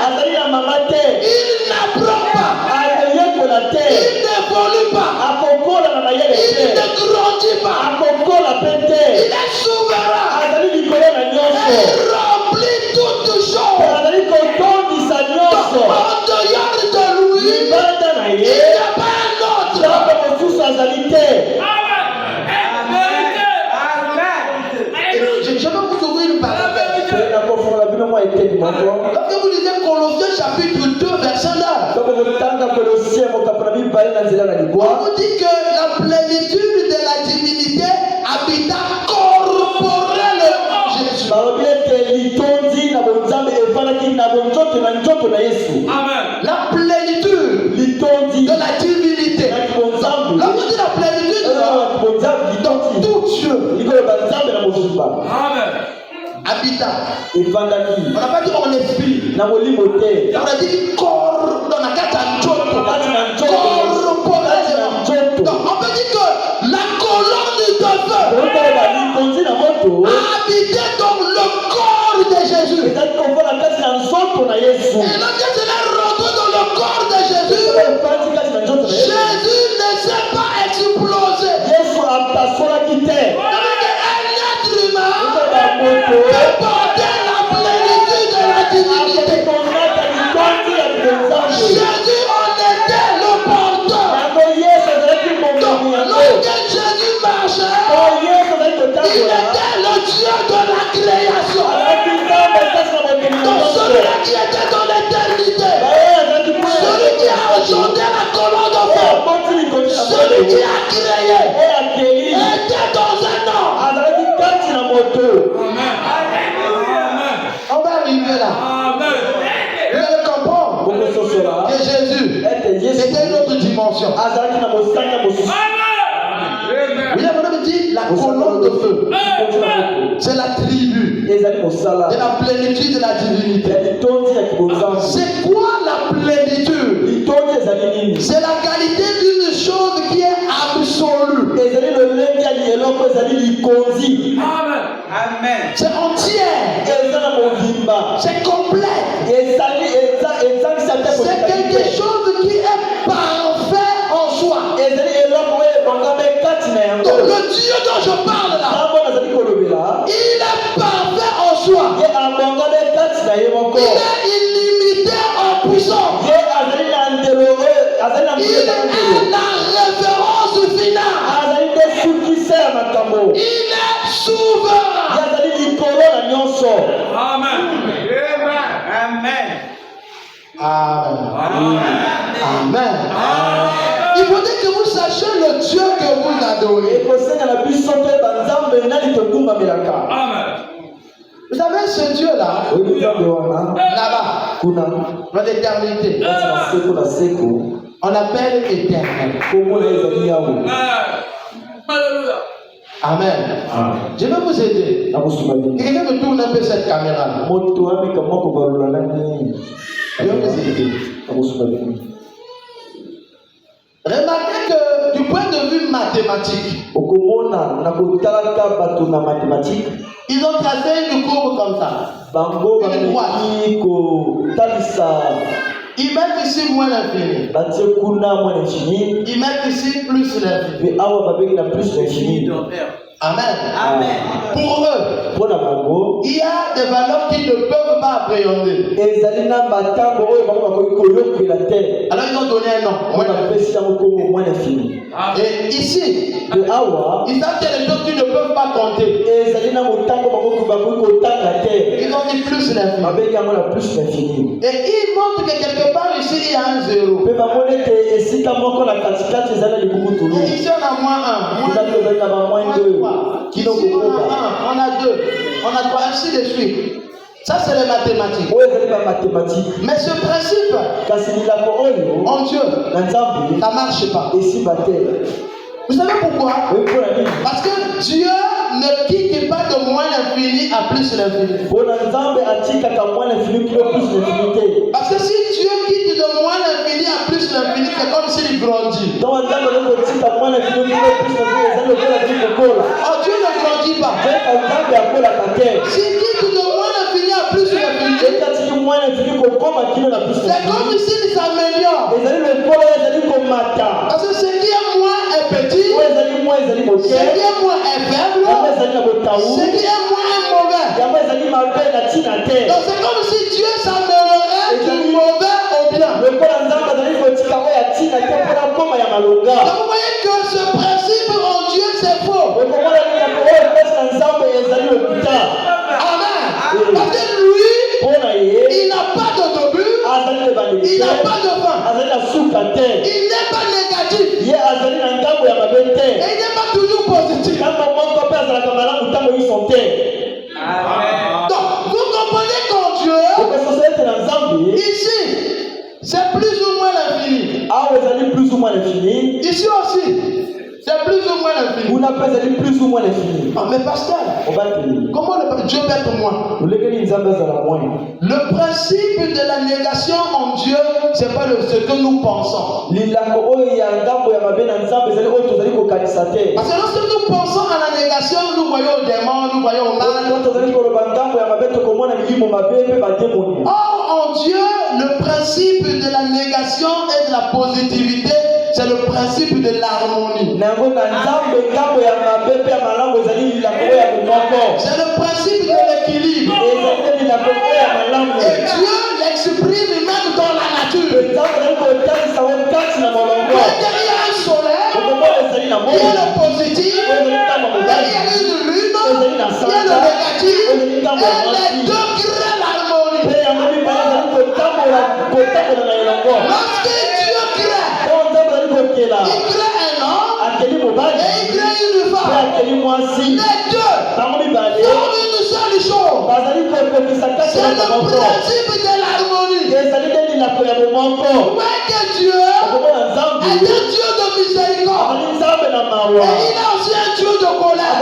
Il n'apprend pas. Il n'évolue pas. Il ne grandit pas. Il est souverain. Il remplit toutes choses. En dehors de lui, il n'y a pas un autre. Je vais vous ouvrir une parenthèse. Lorsque vous lisez Colossiens chapitre 2 verset 9, on vous dit que la plénitude de la divinité habita corporellement Jésus. La plénitude de la divinité. Là vous dit la plénitude donc tout Dieu. Habitat. On n'a pas dit en esprit. On a dit corps dans la carte à corporellement. Donc on peut dire que la colonne de feu habitait dans le corps de Jésus. Et lorsque cela rentre dans le corps de Jésus, Jésus ne s'est pas explosé. Un être humain peut porter la plénitude de la divinité. Jésus en était le porteur. Donc, lorsque Jésus marchait, il était le Dieu de la création. Donc, celui qui était dans l'éternité, celui qui a engendré la colonne de feu, celui qui a créé, était dans un homme. On va arriver là. Vous allez comprendre que Jésus était une autre dimension. William Branham dit la colonne de feu. C'est la tribu. Et la plénitude de la divinité. C'est quoi la plénitude? C'est la qualité d'une chose qui est absolue. Amen. C'est entière. C'est complet. C'est quelque chose qui est parfait en soi. Donc le Dieu dont je parle là, il est parfait en soi. Il est illimité en puissance. Il est la référence finale. Il est souverain. Amen. Amen. Amen. Il faudrait que vous sachiez le Dieu que vous adorez. Amen. Vous savez ce Dieu-là, là-bas, dans l'éternité, on l'appelle éternel. Alléluia. Amen. Je vais vous aider. Quelqu'un me tourne un peu cette caméra. Je vais vous aider. Remarquez que du point de vue mathématique, ils ont tracé une courbe comme ça. Une droite. Ils mettent ici moins l'infini. Ils mettent ici plus l'infini. Amen. Amen. Pour eux, il y a des valeurs qu'ils ne peuvent pas appréhender. Alors ils ont donné un nom. Et ici, ils savent qu'il y a des choses qu'ils ne peuvent pas compter. Ils ont dit plus l'infini. Et ils montrent que quelque part ici il y a un zéro. Et ici on a moins 1, moins 2. Ici on a 1, on a 2, on a 3, ainsi de suite. Ça c'est les mathématiques. Mais ce principe en Dieu, ça ne marche pas. Vous savez pourquoi? Parce que Dieu ne quitte pas de moins l'infini à plus l'infini. Parce que si Dieu quitte de moins l'infini à plus l'infini, c'est comme s'il grandit. Oh, Dieu ne grandit pas. S'il quitte de moins l'infini à plus l'infini, c'est comme s'il s'améliore. Parce que ce qui est moins est petit, ce qui est moins est faible, ce qui est moins est mauvais. Donc c'est comme si Dieu s'améliorait du mauvais au bien. Donc vous voyez que ce principe en Dieu c'est faux. Amen. Parce que lui, il n'a pas de début, il n'a pas de fin. Il n'est pas négatif. Et il n'est pas toujours positif. Donc, vous comprenez qu'en Dieu, ici, c'est plus ou moins l'infini. Ici aussi, c'est plus ou moins l'infini. Ah, mais pasteur, comment Dieu peut être moins? Le principe de la négation en Dieu, c'est pas ce que nous pensons. Parce que lorsque nous pensons à la négation, nous voyons au démon, nous voyons au mal. Or, en Dieu, le principe de la négation et de la positivité, c'est le principe de l'harmonie. C'est le principe de l'équilibre. Et Dieu l'exprime même dans la nature. Quand il y a un soleil, il y a le positif, il y a une lune, il y a le négatif, et les deux créent l'harmonie. Lorsque Dieu crée, il crée un homme et il crée une femme. Les deux forment une seule chose. C'est le principe de l'harmonie. Ouais, que Dieu est un Dieu de miséricorde. Et il est aussi un Dieu de colère.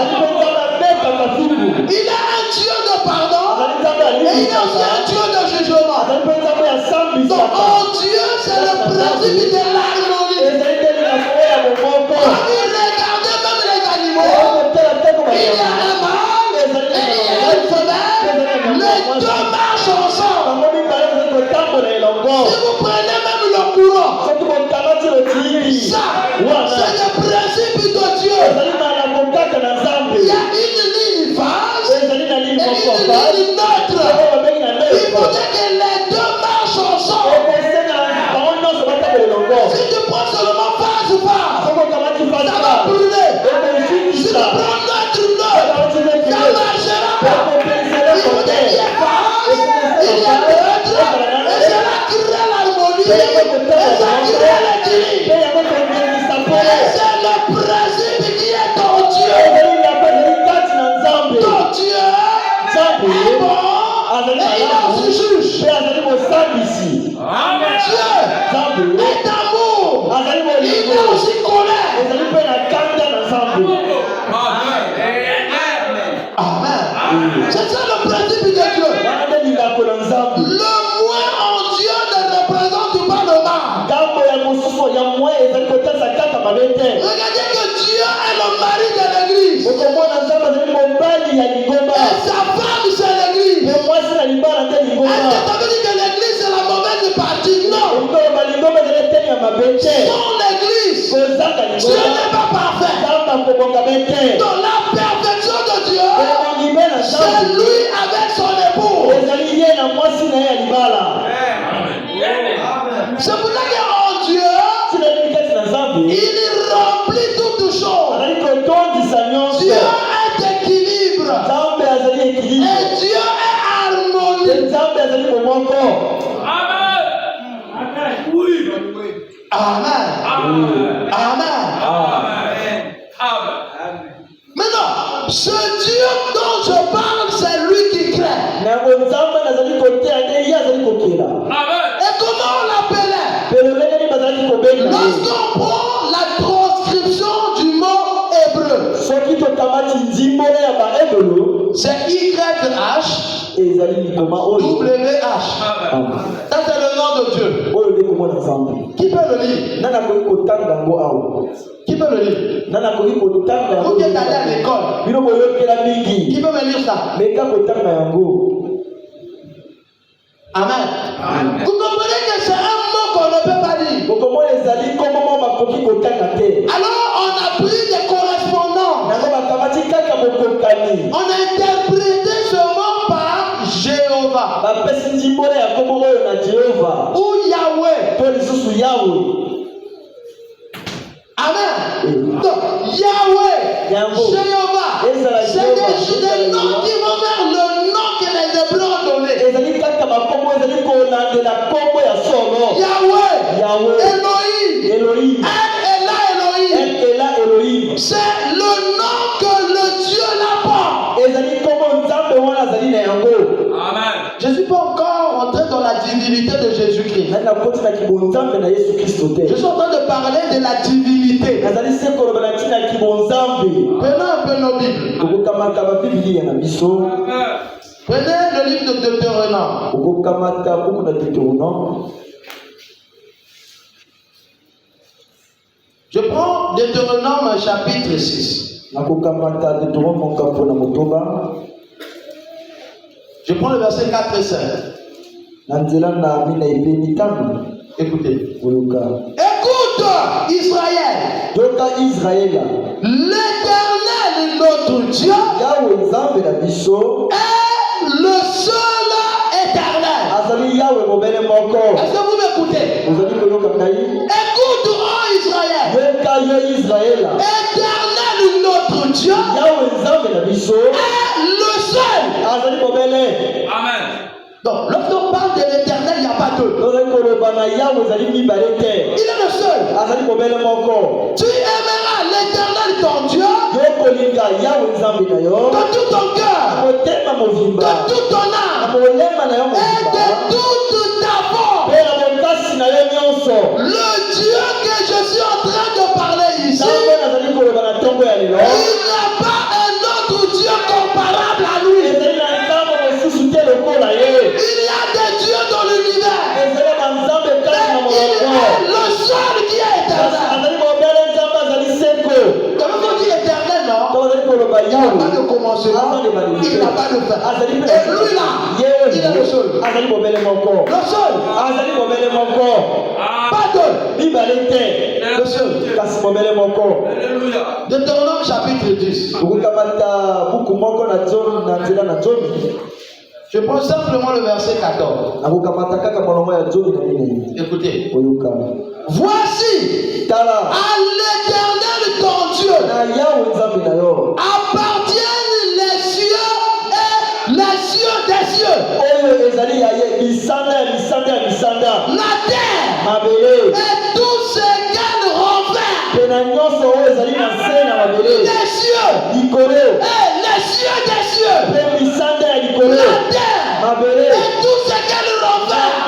de Dieu. Le moins en Dieu ne représente pas le mal. Regardez que Dieu est le mari de l'église. Et sa femme c'est l'église. Est-ce que ça veut dire que l'église c'est la mauvaise partie? Non. Son église, Dieu n'est pas parfait. Dans la perfection de Dieu, c'est lui avec son épouse. C'est pour ça qu'en Dieu, il remplit toutes choses. Dieu est équilibre. Et Dieu est harmonie. Amen. Amen. Maintenant, ce Dieu dont je parle, c'est lui qui crée. Et comment on l'appelait? Lorsqu'on prend la transcription du mot hébreu, c'est YH WH. Ça c'est le nom de Dieu. Qui peut le lire? Qui peut le lire? Vous qui êtes allé à l'école, qui peut me lire ça? Amen. Vous comprenez que c'est un mot qu'on ne peut pas lire. Alors on a pris des correspondants. On a interprété ce mot par Jéhovah ou Yahweh. Amen. Donc Yahweh, Jéhovah, c'est des noms qui vont vers le nom que les Hébreux ont donné. Yahweh, Elohim, Elohim. C'est le nom que le Dieu là porte. Amen. Je ne suis pas encore rentré dans la divinité de Jésus-Christ. Je suis en train de parler de la divinité. Prenons un peu nos Bibles. Prenez le livre de Deutéronome. Je prends Deutéronome chapitre 6. Je prends le verset 4 et 5. Écoutez. Écoute, Israël. L'Éternel, notre Dieu, est le seul éternel. Est-ce que vous m'écoutez? Écoute, oh Israël. Éternel, notre Dieu, est le seul. Amen. Donc, lorsqu'on parle de l'éternel, il n'y a pas deux. Il est le seul. Tu aimeras l'éternel ton Dieu de tout ton cœur, de toute ton âme et de toute ta force. Le Dieu que je suis en train de parler ici, il n'y a pas un autre Dieu comparable à lui. Il y a des dieux dans l'univers. Il est le seul qui est éternel. Quand on dit éternel, non? Il n'a pas de commencement. Il n'a pas de fin. Et lui là, il est le seul. Le seul. Pas deux. Le seul. Deutéronome chapitre 10. Je prends simplement le verset 14. Écoutez. Voici à l'Éternel ton Dieu appartiennent les cieux et les cieux des cieux. La terre et tout ce qu'elle renferme. Les cieux et les cieux des cieux. La terre et tout ce qu'elle renferme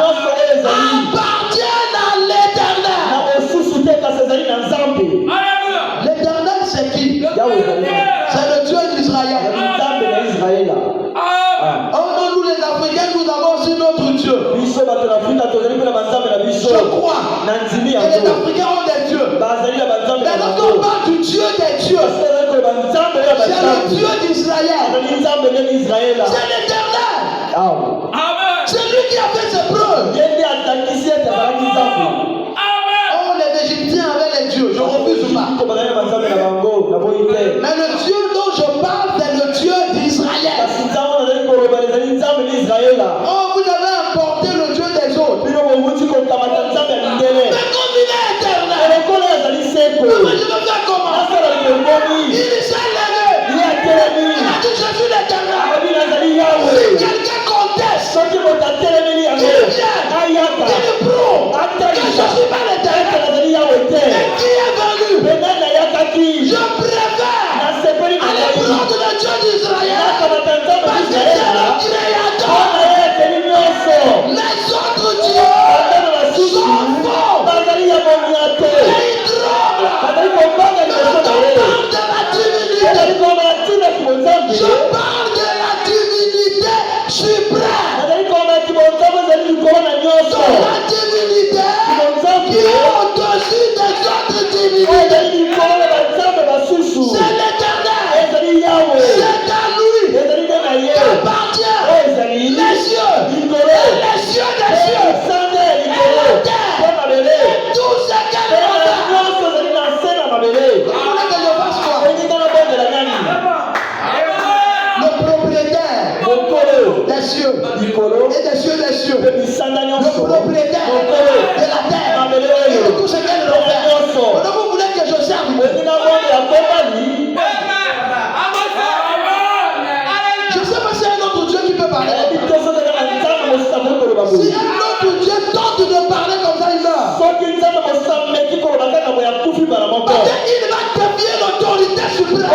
appartiennent à l'Éternel. Dieu d'Israël. C'est l'Éternel. Amen. C'est lui qui a fait ses preuves. Oh, les Égyptiens avaient les dieux. Je refuse pas. Mais le Dieu dont je parle, c'est le Dieu d'Israël. Oh, vous avez importé le Dieu des autres. Mais comme il est éternel, moi je veux faire comment? Il s'est levé. Il a dit je suis l'éternel. Si quelqu'un conteste, qu'il vienne, qu'il prouve que je ne suis pas l'éternel. Et qui est venu? Je préfère aller prendre le Dieu d'Israël parce que c'est le créateur. Les autres dieux sont faux. Et ils tremblent. Je parle de la divinité. Je parle de la divinité suprême. De la divinité qui est au-dessus des autres divinités. C'est l'éternel. C'est à lui qu'appartient les cieux et les cieux des cieux et la terre et tout ce qu'elle contient. Vous voulez que je fasse quoi? Le propriétaire des cieux et des cieux des cieux, le propriétaire de la terre et de tout ce qu'elle contient. Donc vous voulez que je serve? Je sais pas s'il y a un autre Dieu qui peut parler. Si un autre Dieu tente de parler comme ça, il meurt. Parce qu'il va défier l'autorité suprême.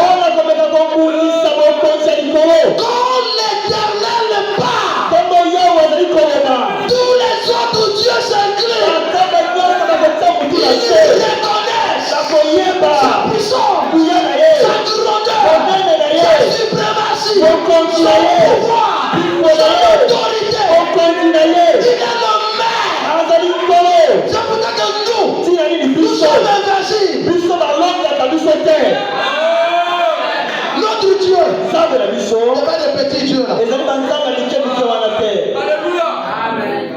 Quand l'Éternel parle, tous les autres dieux s'inclinent. Ils reconnaissent sa puissance, sa grandeur, sa suprématie, son pouvoir, son autorité. Il est le maire. C'est pour ça que nous sommes invincibles. Notre Dieu, n'est pas des petits dieux là.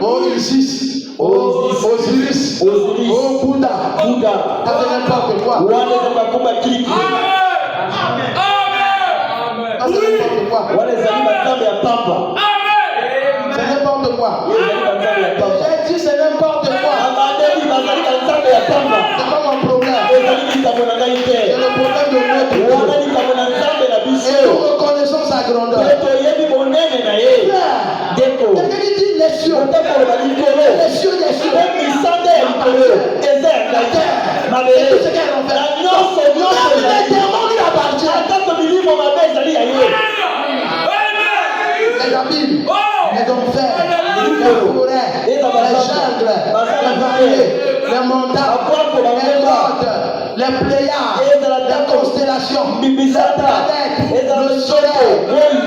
Oh Isis, oh Osiris, oh Bouddha, ça c'est n'importe quoi. Ça c'est n'importe quoi. C'est n'importe quoi. J'ai dit c'est n'importe quoi. C'est pas mon problème. C'est le problème de notre Dieu. Et nous reconnaissons sa grandeur. Quelqu'un qui dit les cieux. Les cieux des cieux. La terre. Et tout ce qu'elle en fait. Même les démons lui appartiennent. Les abîmes, les enfers, les forêts, les jungles, les vallées, les montagnes, les modes, les pléiades, les constellations, les planètes, le soleil.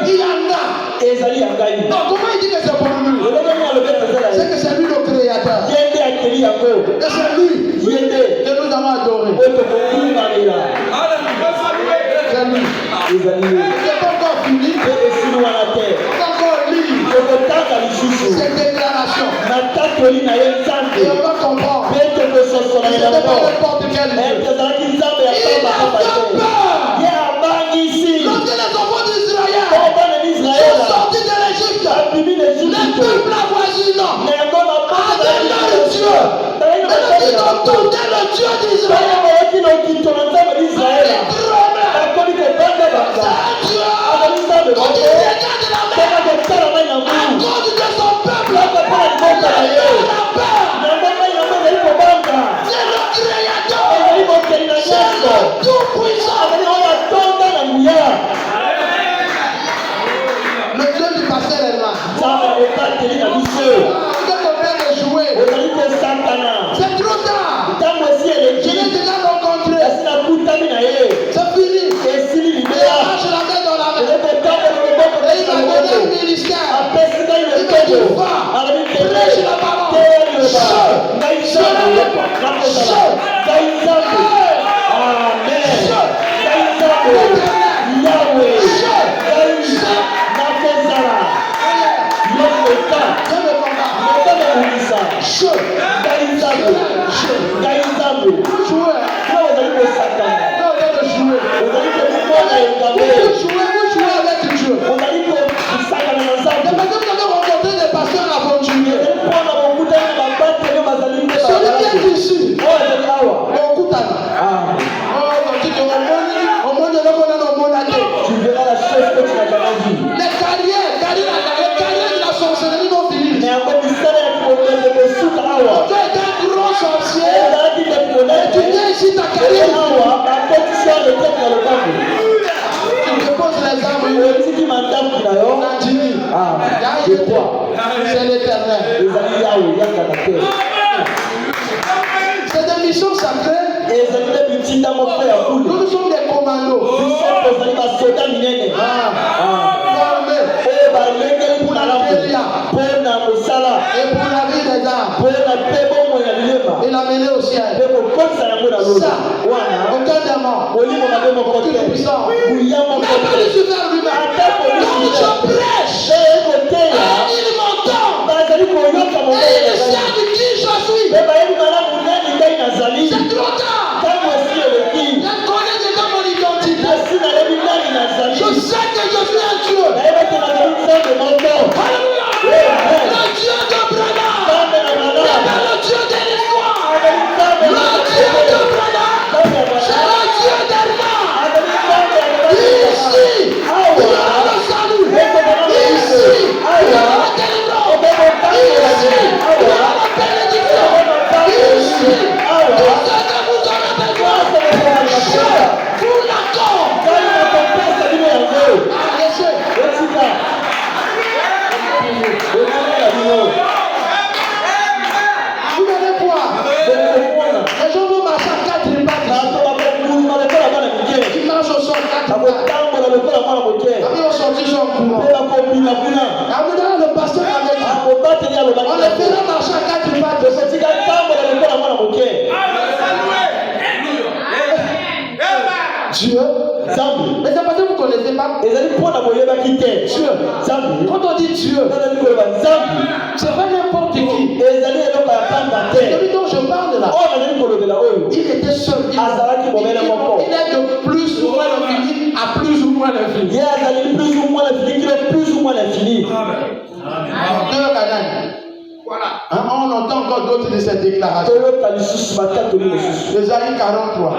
Il y en a. Donc comment il dit que c'est pour lui? C'est que c'est lui le créateur. Et c'est lui que nous avons adoré. C'est lui. C'est pas encore fini. On va encore lire cette déclaration. Et on va comprendre. C'est pas n'importe quel Dieu. Il a fait peur. Lorsque les enfants d'Israël sont sortis de l'Égypte, les peuples avoisinants avaient leur Dieu. Maintenant qu'ils ont tourné le Dieu d'Israël, ils tremblaient. C'est un Dieu qu'on dit regarde la mer. À cause de son peuple, il a la peur. C'est le créateur. C'est le tout-puissant. Le Dieu du pasteur est là. Vous êtes en train de jouer. C'est trop tard. Je crois. C'est l'éternel. C'est des missions sacrées. Nous sommes des commandos. Formés pour la guérilla et pour la vie des âmes. Et l'amener au ciel. Ça, aucun démon, aucune puissance n'a pas de super lui-même. Donc je prêche et il m'entend et il sait de qui je suis. C'est trop tard. Je connais déjà mon identité. Je sais que je suis un Dieu. Alléluia. Le Dieu d'Abraham. Le Dieu de l'histoire. Le Dieu d'Abraham. C'est le Dieu d'Allah. Ici, il y aura le salut. Ici, il y aura la délivrance. Ici, il y aura la bénédiction. Ici, tout ce que vous aurez besoin, je vous l'accorde. Laissez. Vous allez voir. Les gens vont marcher à 4 pattes. Ils marchent au sol 4 pattes. Ils ont sorti son courant. Le pasteur avait dit, on les fera marcher à 4 pattes. Dieu. Mais c'est parce que vous ne connaissez pas. Dieu. Quand on dit Dieu, c'est pas n'importe qui. Celui dont je parle là, il était seul. Il est de plus ou moins l'infini à plus ou moins l'infini. Voilà. On entend encore d'autres de ces déclarations. Ésaïe 43.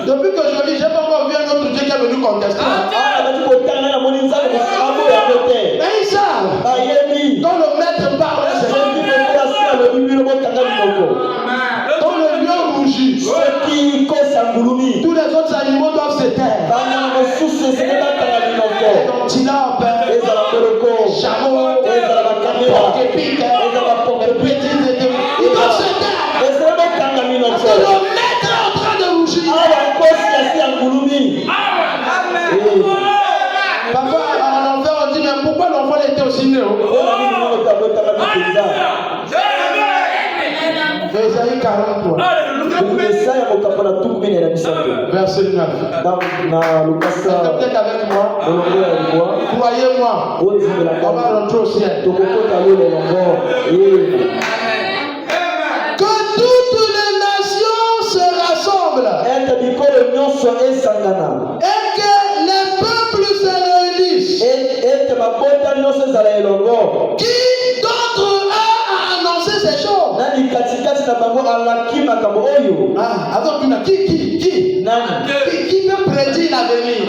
Depuis que je lis, j'ai pas encore vu un autre Dieu qui est venu contester. Mais ils savent. Quand le maître parle, quand le lion rougit, tous les autres animaux doivent se taire. Il a chameau, porc-épic, les petits étés. Ils doivent se taire. Parce que le maître est en train de rougir. Parfois, en enfer, on dit, mais pourquoi l'enfant était aussi né? Ésaïe 43. Verset 9. Peut-être avec moi. Croyez-moi. On va rentrer au ciel. Que toutes les nations se rassemblent. Et que les peuples se réunissent. Qui d'entre eux a annoncé ces choses? Qui peut prédire l'avenir?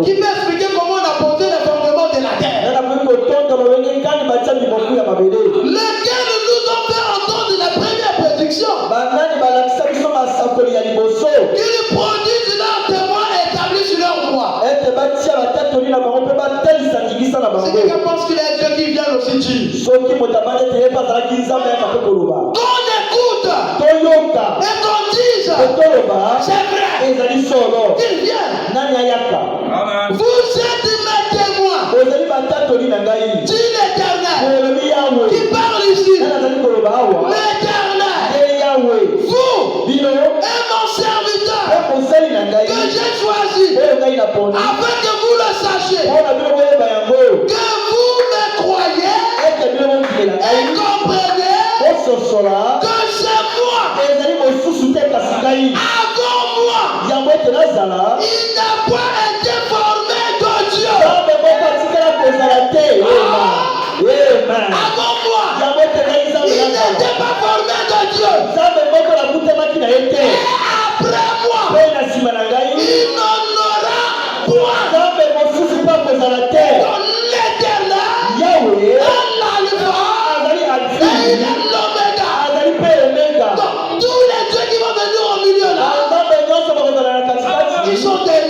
Qui peut expliquer comment on a posé les fondements de la terre? Lesquels nous ont fait entendre la première prédiction? Qu'ils produisent leurs témoins établis sur leur droit. Si quelqu'un pense qu'il est Dieu qui vient aussi dire, qu'on écoute et qu'on dise, c'est vrai, qu'il vienne. Vous êtes mes témoins, dit l'Éternel, qui parle ici. L'Éternel, vous et mon serviteur que j'ai choisi, afin que vous le sachiez, que vous me croyez et comprenez que c'est moi. Avant moi, il n'a pas été formé de Dieu. Avant moi, il n'était pas formé de Dieu. Et après moi, il n'en aura point. L'Éternel, l'Alpha, et il est l'Oméga. Donc tous les dieux qui vont venir au milieu là, ils sont des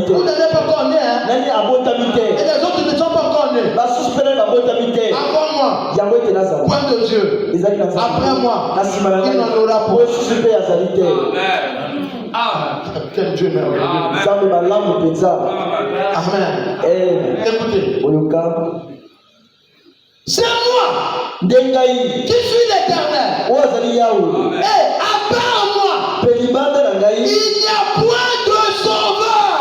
Vous n'êtes pas encore né, hein? Et les autres ne sont pas encore nés. Avant moi, point de Dieu. Après moi, il n'en aura pas. Quel Dieu merveilleux. Amen. Écoutez. C'est moi qui suis l'Éternel. Et à part moi, il n'y a point de sauveur.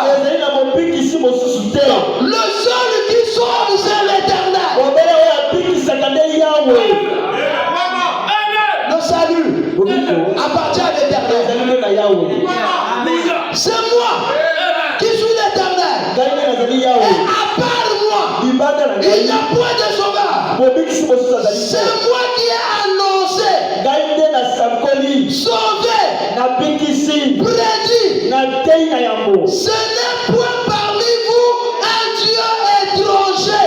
Le seul qui sauve, c'est l'Éternel. Le salut appartient à l'Éternel. C'est moi qui suis l'Éternel. Et à part moi, il n'y a point de sauveur. C'est moi qui ai annoncé, sauvé, prédit. Ce n'est point parmi vous un Dieu étranger.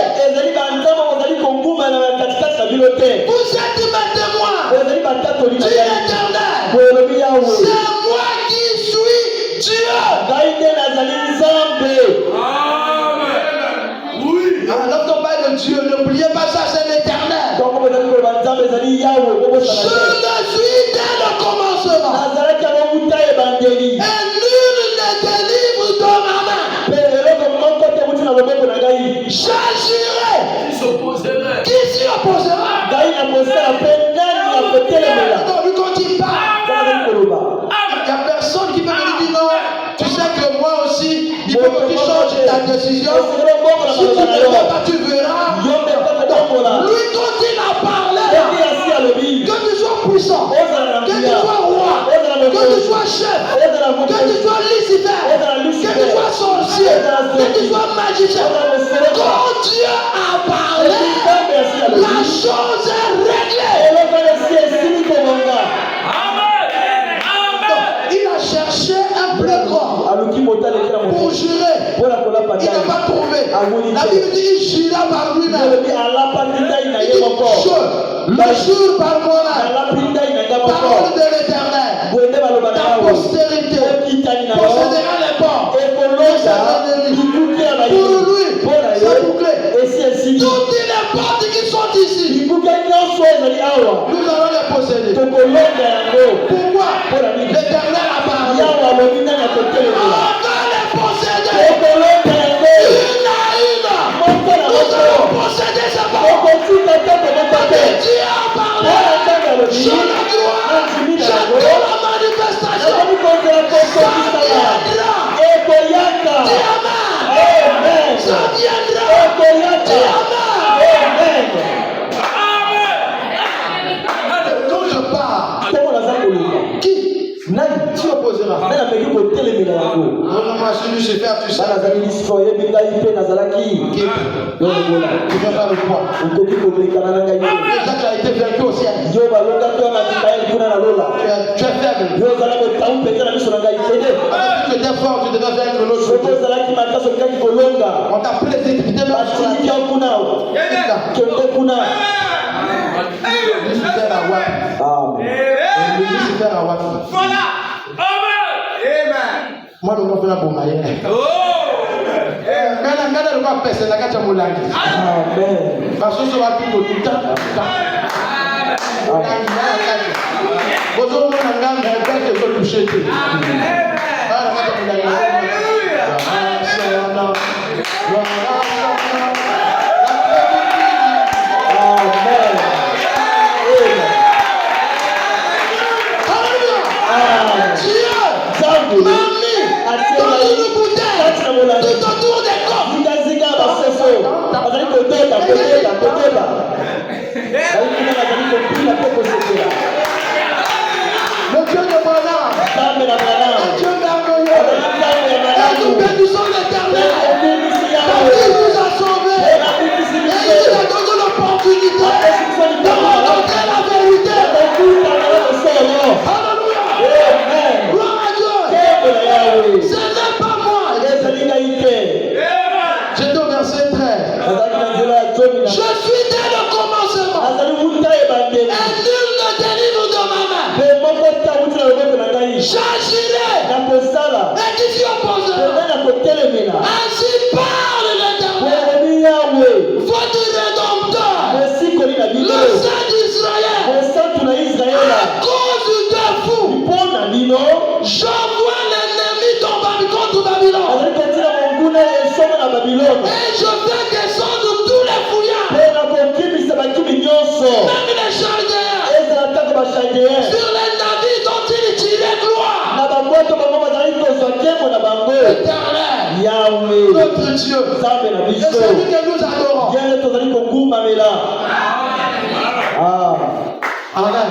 Vous êtes ma témoin. Tu es l'Éternel. C'est moi qui suis Dieu. Lorsqu'on parle de Dieu, n'oubliez pas ça, c'est l'Éternel. Je le suis dès le commencement. Et nul ne délivre de ma main. J'agirai. Qui s'y opposera? Donc, quand il parle, il n'y a personne qui peut me dire non. Tu sais que moi aussi, il faut que tu changes ta décision. Si tu ne veux pas, tu verras. Lui, quand il a parlé, que tu sois puissant, que tu sois roi, que tu sois chef, que tu sois Lucifer, que tu sois sorcier, que tu sois magicien, quand Dieu a parlé, la chose est réglée. Il a cherché un plus grand pour jurer. Il n'a pas trouvé. La Bible dit il jura par lui-même. Il dit le jure par moi-même. Parole de l'Éternel. Ta postérité possédera les ports de ses ennemis. Pour lui, c'est bouclé. Toutes les portes qui sont ici, nous allons les posséder. Pourquoi? L'Éternel a parlé. On va les posséder. Une à une. Nous allons posséder sa parole. Dieu a parlé. Je la gloire. J'attends la manifestation. Ça viendra. Amen. Ça viendra. Amen. Quand je pars, qui opposera? Non, moi, je suis faire tout ça. Qui va faire le poids? Déjà, tu as été vaincu au ciel. Tu es faible. Si tu étais fort, tu devais vaincre l'autre chose. On t'a précipité vers Lucifer a Wafi. Voilà. Amen. Moi, je vais faire la Gana le quoi pèse la gacha moulagi. Amen. Parce que ça va tout le temps. Bonjour mon angam, je vais te toucher. Le Dieu de Branham, un Dieu merveilleux, Babylone. Et je vais descendre tous les fouillards. Pe na kokimisa bakimi nyonso. Même les Chaldéens. Ezala taka bachaldeens. Sur les navires dont ils tiraient gloire. Na babwato bango bazali kozwa nkembo na bango. Éternel. Yahweh. Notre Dieu. Nzambe na Et biso. celui que nous adorons. Yende tozali kokumamela. Ah. Amen.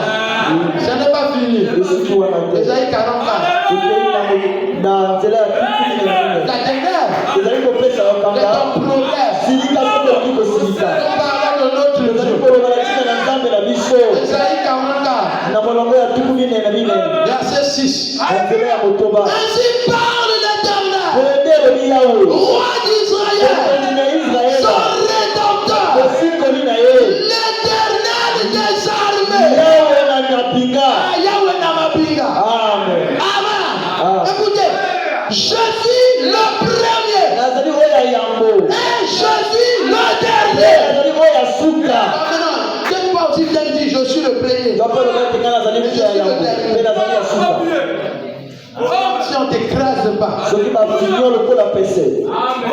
Ce n'est pas fini. Esiki wana te. Esaïe 44. Na nzela ya tukumi na nne. La dernière. Ezali kopesa C'est bakanga. ton progrès. Silika soki okoki kosilika. On parle de notre Ezali Dieu. koloba na ntina na nzambe na biso. Esaïe 44. Na molongo ya tukumi na minene. Verset 6. Na nzela ya motoba. Ainsi parle l'Éternel, Boyende elobi Yawe. roi d'Israël, Mokonzi na Israela. son rédempteur, Mosikoli na ye. l'Éternel des armées. Yawe na mapinga. Yahweh Namabinga. Amen. Amen. Ah. Écoutez, je suis le premier Nazali oyo ya yambo. et je suis le dernier. Nazali oyo ya suka. Maintenant, n'aime pas aussi bien dire je suis le premier. Dopo loba tenga nazali mtu ya yambo. Pe nazali ya suka. Si on t'écrase pas. Soki bafinyo lokola pese.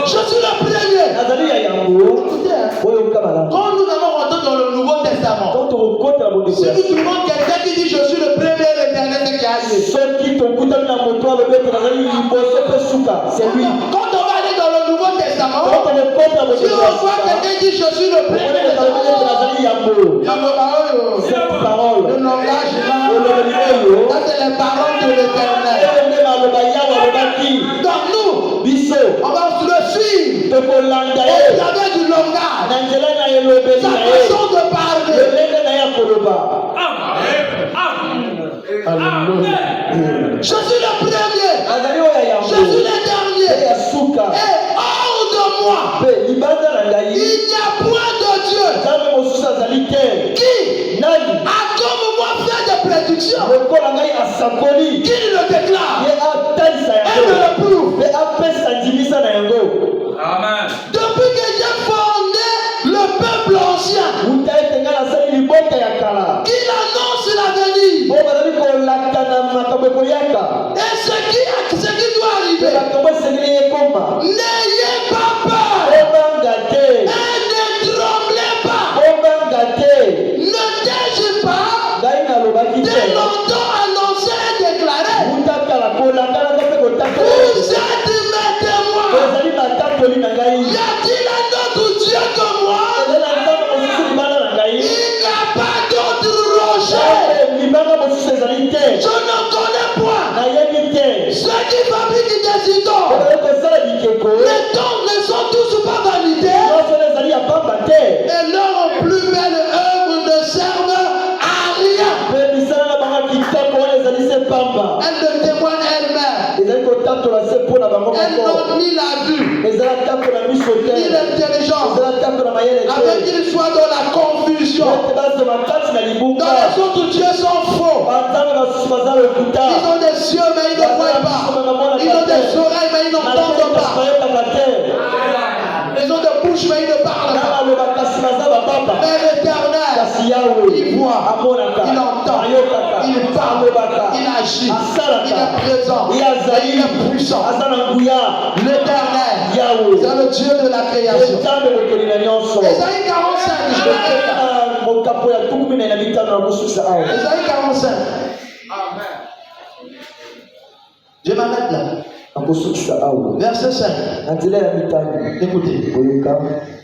Je suis le premier. Nazali ya yambo. Écoutez, hein, Oyo mkamala. quand nous allons rentrer dans le Nouveau Testament, Quand tokokota na bondeko si ya nous trouvons quelqu'un qui dit je suis le premier et le dernier, c'est qui a lieu. soki tokutani na moto alobi ete nazali liboso mpe suka c'est lui. Quand on va aller dans le Nouveau Testament, Quand tokokota na si bondeko on ya voit suka quelqu'un qui dit je suis le premier, omonene talobi ete nazali yambo. Cette parole le langage olobeli là, oyo ça c'est les paroles de l'Éternel. oyo nde maloba yawe alobaki Donc nous, biso on va le suivre tokolanda au ye travers du langage, na nzela na elobeli sa na ye façon de parler. lolenge na ye ya koloba. Alléluia. Je suis le premier, azali oyo ya je yambo suis le mpe dernier. ya suka Et hors de moi, mpe libanda na ngai il n'y a point de Dieu nzambe mosusu azali te. qui nani a comme moi fait des prédictions, lokola ngai asakoli qui le déclare ye atalisa et me yango le prouve. mpe apesa ndimisa na yango. Amen. Depuis que j'ai fondé le peuple ancien, uta ete ngai nasali libota ya kala qu'il annonce l'avenir oyo bazali kolaka na makambo ekoyaka et ce qui doit mpe arriver. makambo esengeli ekoma. N'ayez pas peur obanga te et ne tremblez pas. obanga te. Ne t'ai-je pas ngai nalobaki te dès longtemps annoncé et déclaré? uta kala kolakanaka mpe kotaka Vous êtes mes témoins. ezali matatoli na ngai. Y a-t-il un autre Dieu que moi? ezali na nzambe mosusu libanda na ngai. Il n'y a pas d'autre rocher. libanga mosusu ezali te. Je ne connais point nayebi te ceux qui fabriquent des idoles. bazali kosala bikeko Les dons ne sont tous pas validés nyonso ezali ya pamba te et leurs plus belles œuvres ne servent à rien. mpe misala na bango kitoko wana ezali se pamba Elles ne témoignent elles-mêmes. ezali kotatola se mpo na bango Elles moko n'ont ni la vue, ezala takola miso te ni l'intelligence, ezala takola mayele afin te qu'ils soient dans la confusion. ete bazoma kati na Dans libunga. les autres dieux sont faux. banzambe basusu baza lokuta Ils ont des yeux mais ils ne voient pas. Ils ont des oreilles mais ils n'entendent pas. bayokaka te Ils ont des bouches mais ils ne parlent na pas. baloba kasi baza bapapa Mais l'Éternel, kasi yawe il voit, amonaka il entend, ayokaka il parle, alobaka il agit, asalaka il est présent, ye et azali il est puissant. aza na nguya L'Éternel, yawe c'est le Dieu de la création. nzambe mokeli na nyonso. Esaïe 45, je vais Tokei lire. na mokapo ya 15 na kosukisa awa Esaïe 45. Je m'arrête là. akosukisa awa Verset 5. na nzela ya mitano. Écoutez. Oyoka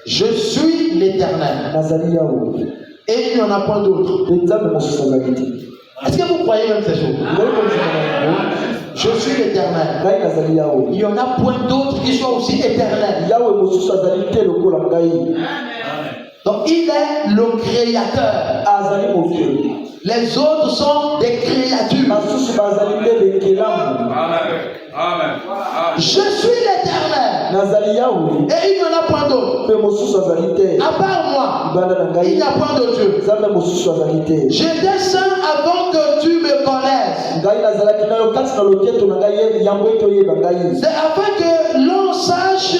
Je suis l'Éternel nazali yawe et il n'y en a point d'autre. mpe nzambe mosusu azali te. Est-ce que vous croyez même ces choses? ezali kondima na yango Je suis l'Éternel. ngai nazali yawe Il n'y en a point d'autre qui soit aussi éternel. yawe mosusu azali te lokola ngai. Donc il est le créateur. azali mokeli Les autres sont des créatures. basusu bazali nde bekelamu. Amen. Amen. Je suis l'Éternel nazali yawe et il n'y en a point d'autre. mpe mosusu azali te. À part moi, libanda na il ngai n'y a point de Dieu. nzambe mosusu azali te. J'étais saint avant que tu me connaisses. ngai nazalaki na yo kati na loketo na ngai yango ete oyeba ngai. C'est afin que l'on sache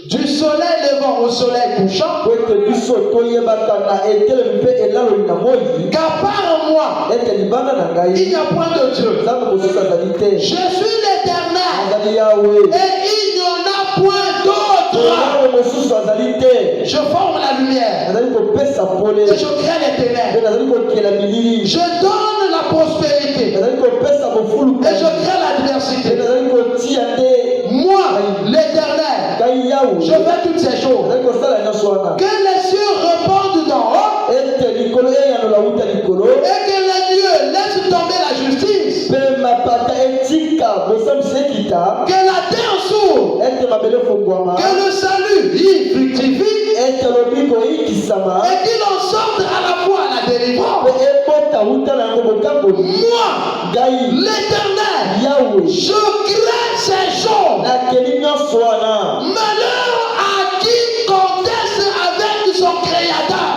du soleil levant au soleil couchant po ete biso toyebaka na etelemi mpe elaloli na moi qu'à part moi, ete libanda na il ngai n'y a point de Dieu. nzambe mosusu azali te. Je suis l'Éternel azali yawe et il n'y en a point d'autre. que je crée les ténèbres. Je donne la prospérité. Et je crée l'adversité. Moi, l'Éternel, je fais toutes ces choses. Que les cieux répandent d'en haut. Et que les dieux laissent tomber la justice. Que la terre s'ouvre. Que le salut y fructifie. Et qu'il en sorte à la fois à la délivrance. Moi, l'Éternel, je crée ces choses. Malheur à qui conteste avec son Créateur.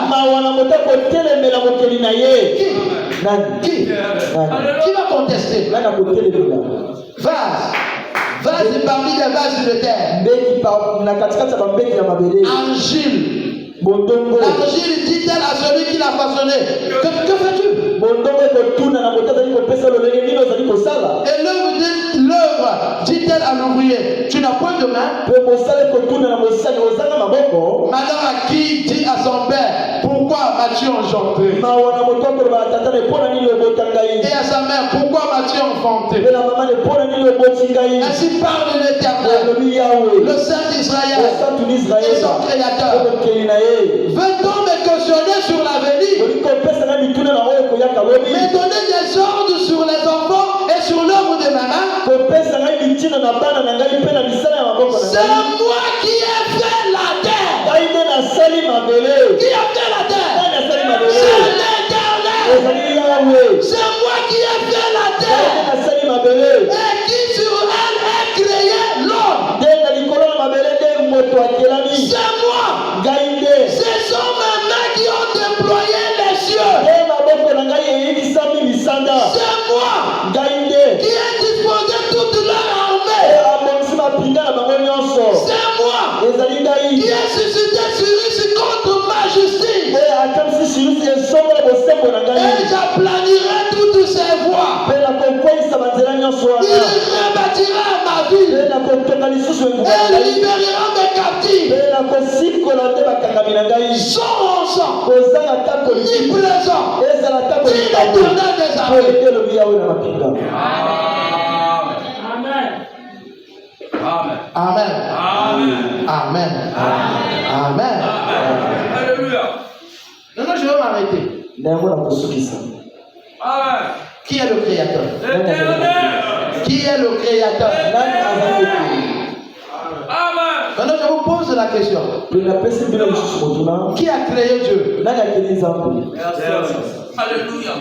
Qui va contester? Vase parmi les vases de terre. Argile. L'argile dit-elle à celui qui l'a façonné. Que fais-tu? Et l'œuvre dit-elle à l'ouvrier. Tu n'as point de main. Malheur à qui dit à son père, pourquoi m'as-tu engendré? Et à sa mère, pourquoi m'as-tu enfanté? Ainsi parle l'Éternel, le Saint d'Israël et son Créateur. Veut-on me cautionner sur l'avenir? Me donner des ordres sur les enfants et sur l'œuvre de ma main? C'est moi qui ai fait la terre. Qui a fait la terre? C'est l'Éternel. C'est moi qui ai fait la terre. Et qui sur elle a créé l'homme? C'est moi. Ce sont mes mains qui ont déployé les cieux. C'est moi qui ai disposé toute leur armée. C'est moi qui ai suscité Cyrus contre ma justice. Et j'aplanirai toutes ses voies. Il rebâtira ma vie. Et libérera mes captifs. Sans rançon, ni plaisant, ni l'éternel des armées. Amen. Amen. Amen. Amen. Alléluia. Maintenant, je vais m'arrêter. Qui est le Créateur? Qui est le Créateur? Maintenant, je vous pose la question. Qui a créé Dieu? Alléluia.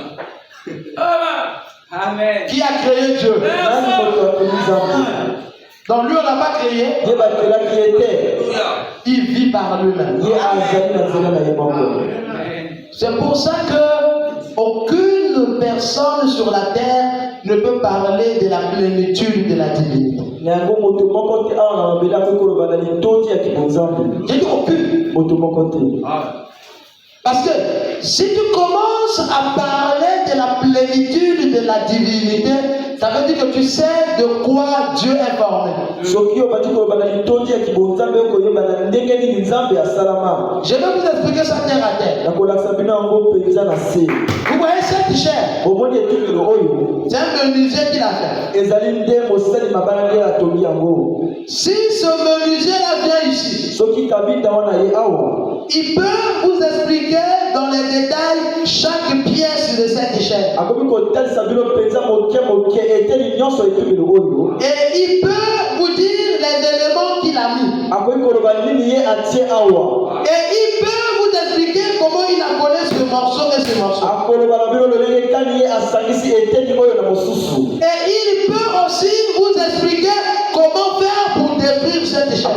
Amen. Qui a créé Dieu? Donc lui, on n'a pas créé. Il vit par lui-même. C'est pour ça que aucune personne sur la terre ne peut parler de la plénitude de la divinité. J'ai dit aucune. Parce que si tu commences à parler de la plénitude de la divinité, ça veut dire que tu sais de quoi Dieu est formé. Je vais vous expliquer ça terre à terre. Vous voyez cette chair? C'est un menuisier qui l'a fait. Si ce menuisier-là vient ici, il peut vous expliquer dans les détails chaque pièce de cette chair. Et il peut vous dire les éléments qu'il a mis. Et il peut vous expliquer comment il a collé ce morceau et ce morceau. Et il peut aussi vous expliquer comment faire pour détruire cette chair.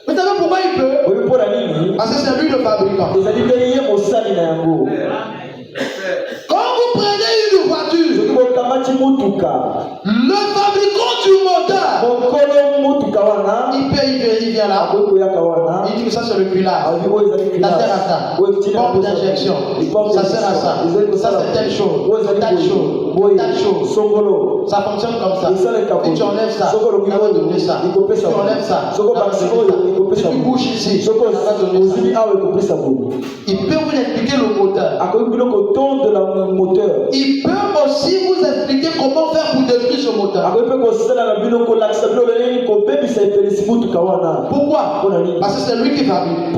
Vous savez pourquoi il peut? Parce que c'est lui le fabricant. Quand vous prenez une voiture, le fabricant du moteur, il vient là, il dit que ça c'est le culage, ça sert à ça, pompe d'injection, ça sert à ça, ça c'est telle chose, telle chose, ça fonctionne comme ça, et tu enlèves ça, ça va donner ça, tu enlèves ça, ça va donner ça. tu bouges ici, il peut vous expliquer le moteur. Il peut aussi vous expliquer comment faire pour détruire ce moteur. Pourquoi? Parce que c'est lui qui fabrique.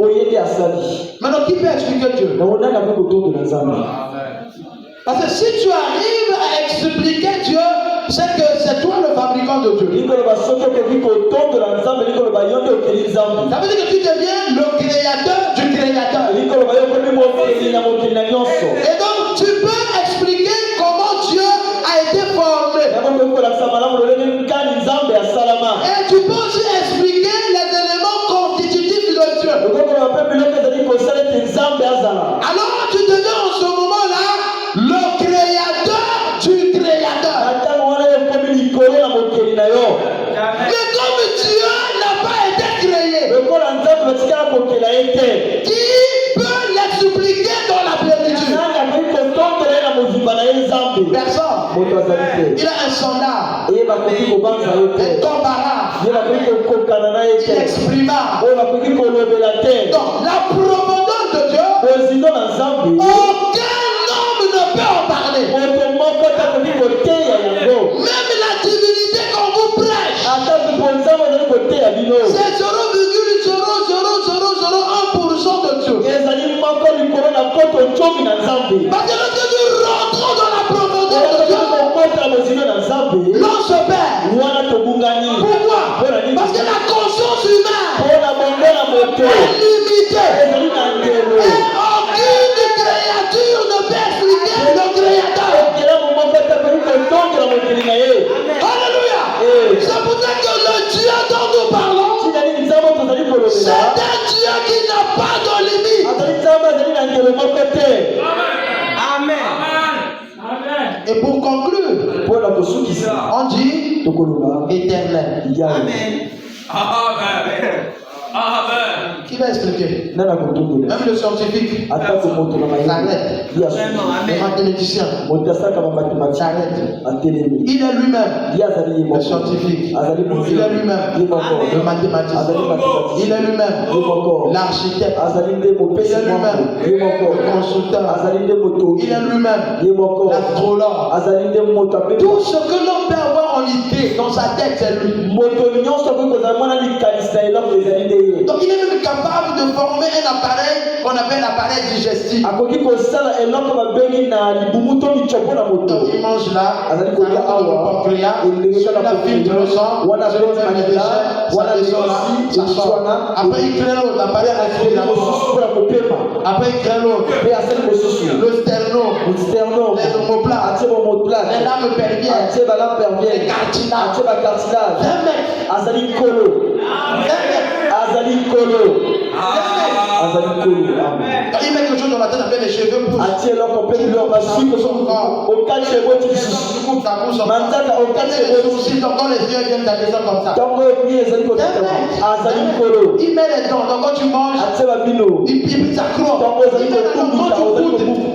Maintenant, qui peut expliquer Dieu? Parce que si tu arrives à expliquer Dieu, c'est que c'est toi le fabricant de Dieu. Ça veut dire que tu deviens le créateur du créateur. Et donc tu peux expliquer comment Dieu a été formé. Et tu peux aussi expliquer les éléments constitutifs de Dieu. Alors tu deviens en ce moment-là le créateur du créateur. Mais comme Dieu n'a pas été créé, qui peut l'expliquer dans la plénitude? Personne. Il a un standard, incomparable, inexprimable. Donc la profondeur de Dieu, aucun homme ne peut en parler. Même la divinité qu'on vous prêche, c'est 0,00001% de Dieu. Parce que lorsque nous rentrons dans la profondeur de Dieu, l'on se perd. Pourquoi? Parce que la conscience humaine est limitée. Et aucune créature ne peut expliquer le créateur. Alléluia. C'est pour ça que le Dieu dont nous parlons, c'est un Dieu qui n'a pas de limite. Amen. Et pour conclure, on dit éternel. Amen. Amen. Qui va expliquer? Même le scientifique s'arrête. Les mathématiciens s'arrête. Il est lui-même le scientifique. Il est lui-même le mathématicien. Il est lui-même l'architecte. Il est lui-même le constructeur. Il est lui-même l'astrologue. Tout ce que l'on peut avoir en idée dans sa tête, c'est lui. Donc il est même capable de former un appareil qu'on appelle l'appareil digestif. Donc il mange là, le pancréas, celui-là filtre le sang, celui-là met les déchets, ça descend là, ça sort. Après il crée l'autre, l'appareil respiratoire. Après il crée l'autre, le sternum, les omoplates, les lames pelviennes, les cartilages. Il met quelque chose dans la tête avec les cheveux poussent. Les sourcils, donc quand les yeux viennent d'adhérer comme ça. Il met les dents, donc quand tu manges, il s'accroît.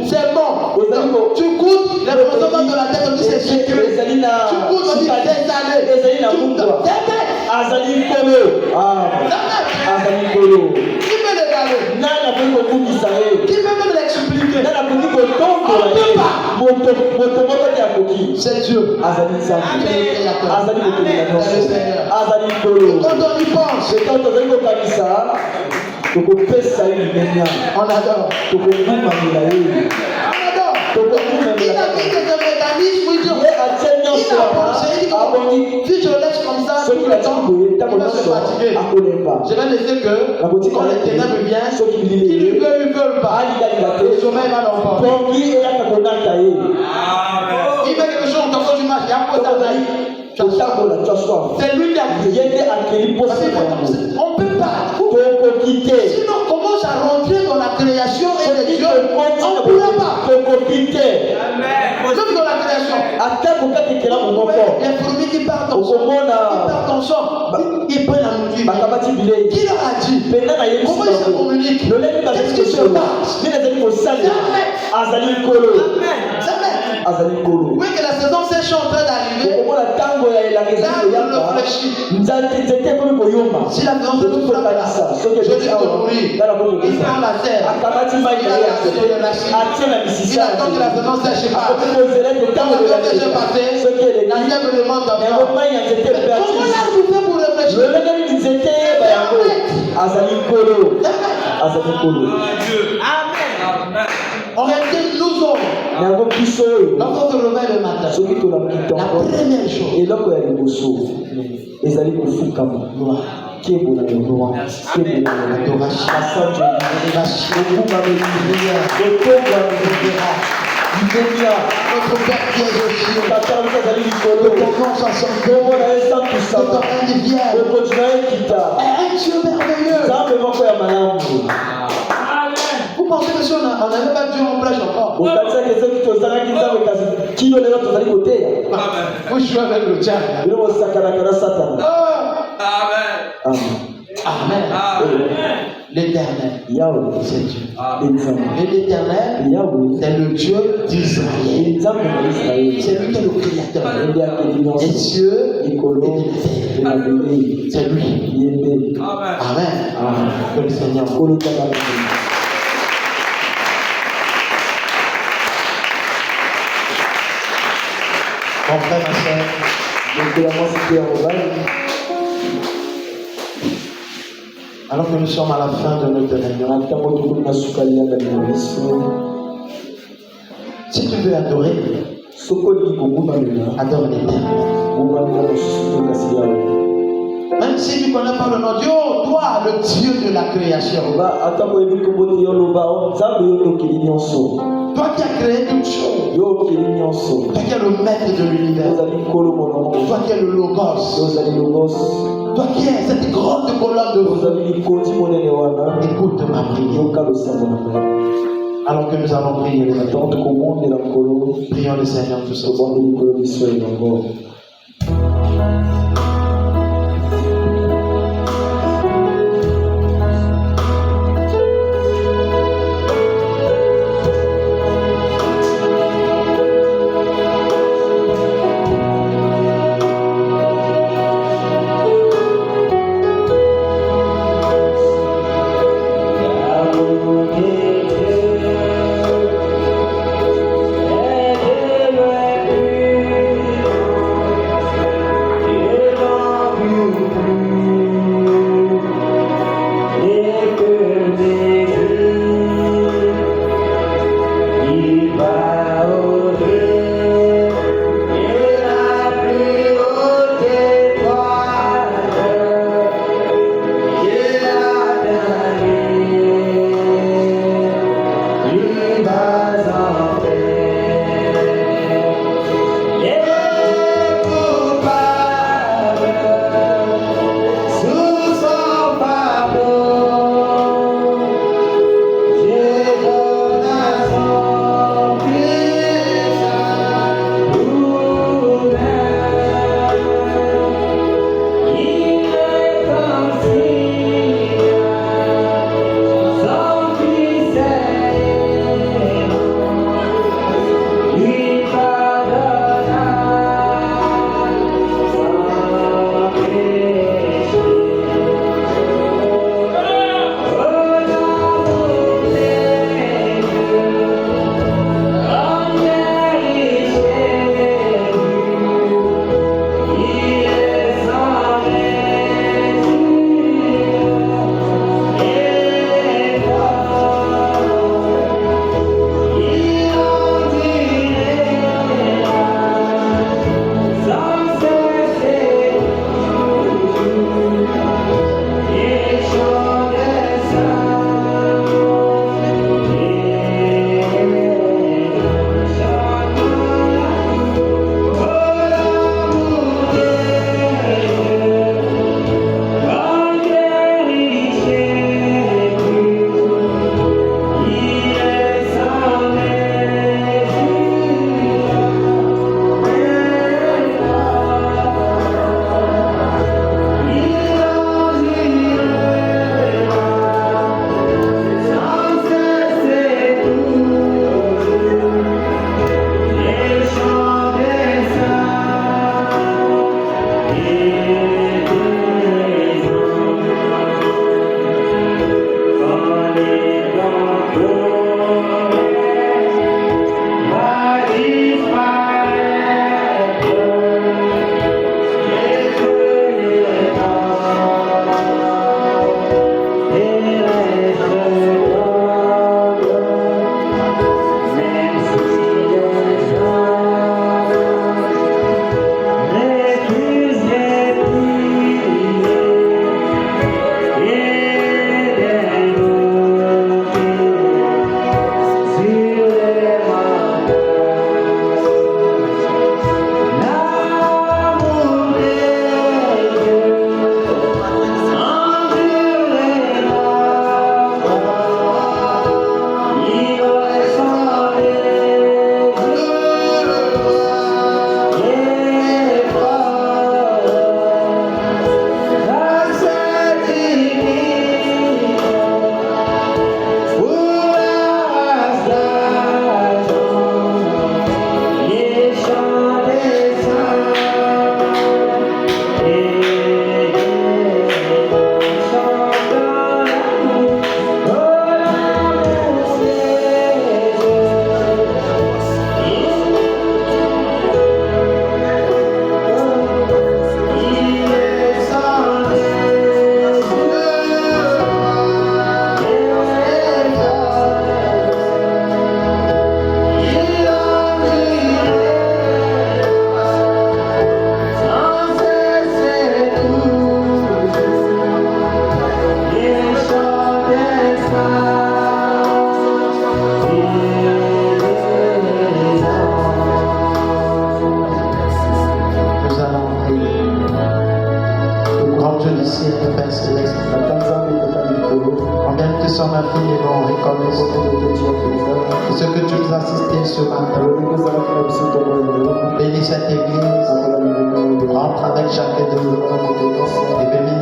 C'est bon. Tu goûtes, les personnes de la tête, on dit c'est sucré. Tu goûtes, on dit c'est salé. Qui peut le garder? Qui peut même l'expliquer? On ne peut pas. C'est Dieu. Quand on y pense, on adore. Il a mis des mécanismes, il a pensé, il dit si je laisse comme ça tout le temps, il va se fatiguer. Je vais laisser que quand les ténèbres viennent, qu'ils veulent pas, le sommeil va l'emporter. Il met quelque chose quand tu marches, il y a un peu d'argent. C'est lui qui a créé. On ne peut pas. Sinon, on commence à rentrer dans la création et les dieux. On ne pourra pas. Même dans la création. Les fourmis qui partent ensemble, ils prennent la nourriture. Qui leur a dit? Comment ils se communiquent? Qu'est-ce qui se passe? Jamais. Oui, que la saison sèche est en train d'arriver. Là, on réfléchit. Si la saison sèche frappe là, je dis de mourir. Il prend la terre. Il a lancé le rachis. Il attend que la saison sèche passe. Quand le temps déjà passé, la terre me demande d'abord. Comment là vous faites pour réfléchir? Amen. En réalité, nous autres, lorsqu'on se réveille le matin, la première chose, notre Père qui est aux cieux, que ton nom soit sanctifié, que ton règne vienne. Un Dieu merveilleux. Vous pensez que si on n'avait pas Dieu en plage encore, vous jouez avec le diable. Amen. L'éternel, c'est Dieu. Et l'éternel, c'est le Dieu d'Israël. C'est lui qui est le créateur des cieux et de la terre. C'est lui. Amen. Que le Seigneur. Mon frère, ma soeur, alors que nous sommes à la fin de notre réunion, si tu veux adorer, adore l'Éternel. Même si tu ne connais pas le nom de Dieu, toi, le Dieu de la création. Toi qui as créé toutes choses. Toi qui es le maître de l'univers. Toi qui es le Logos. Toi qui es cette grande colonne de feu. Écoute ma prière. Alors que nous allons prier les attentes, prions le Seigneur tout simplement. Notre Dieu du ciel, Père céleste, combien que sont infiniment reconnaissants de ce que tu nous as assistés ce matin. Bénis cette église, rentre avec chacun de nous et bénis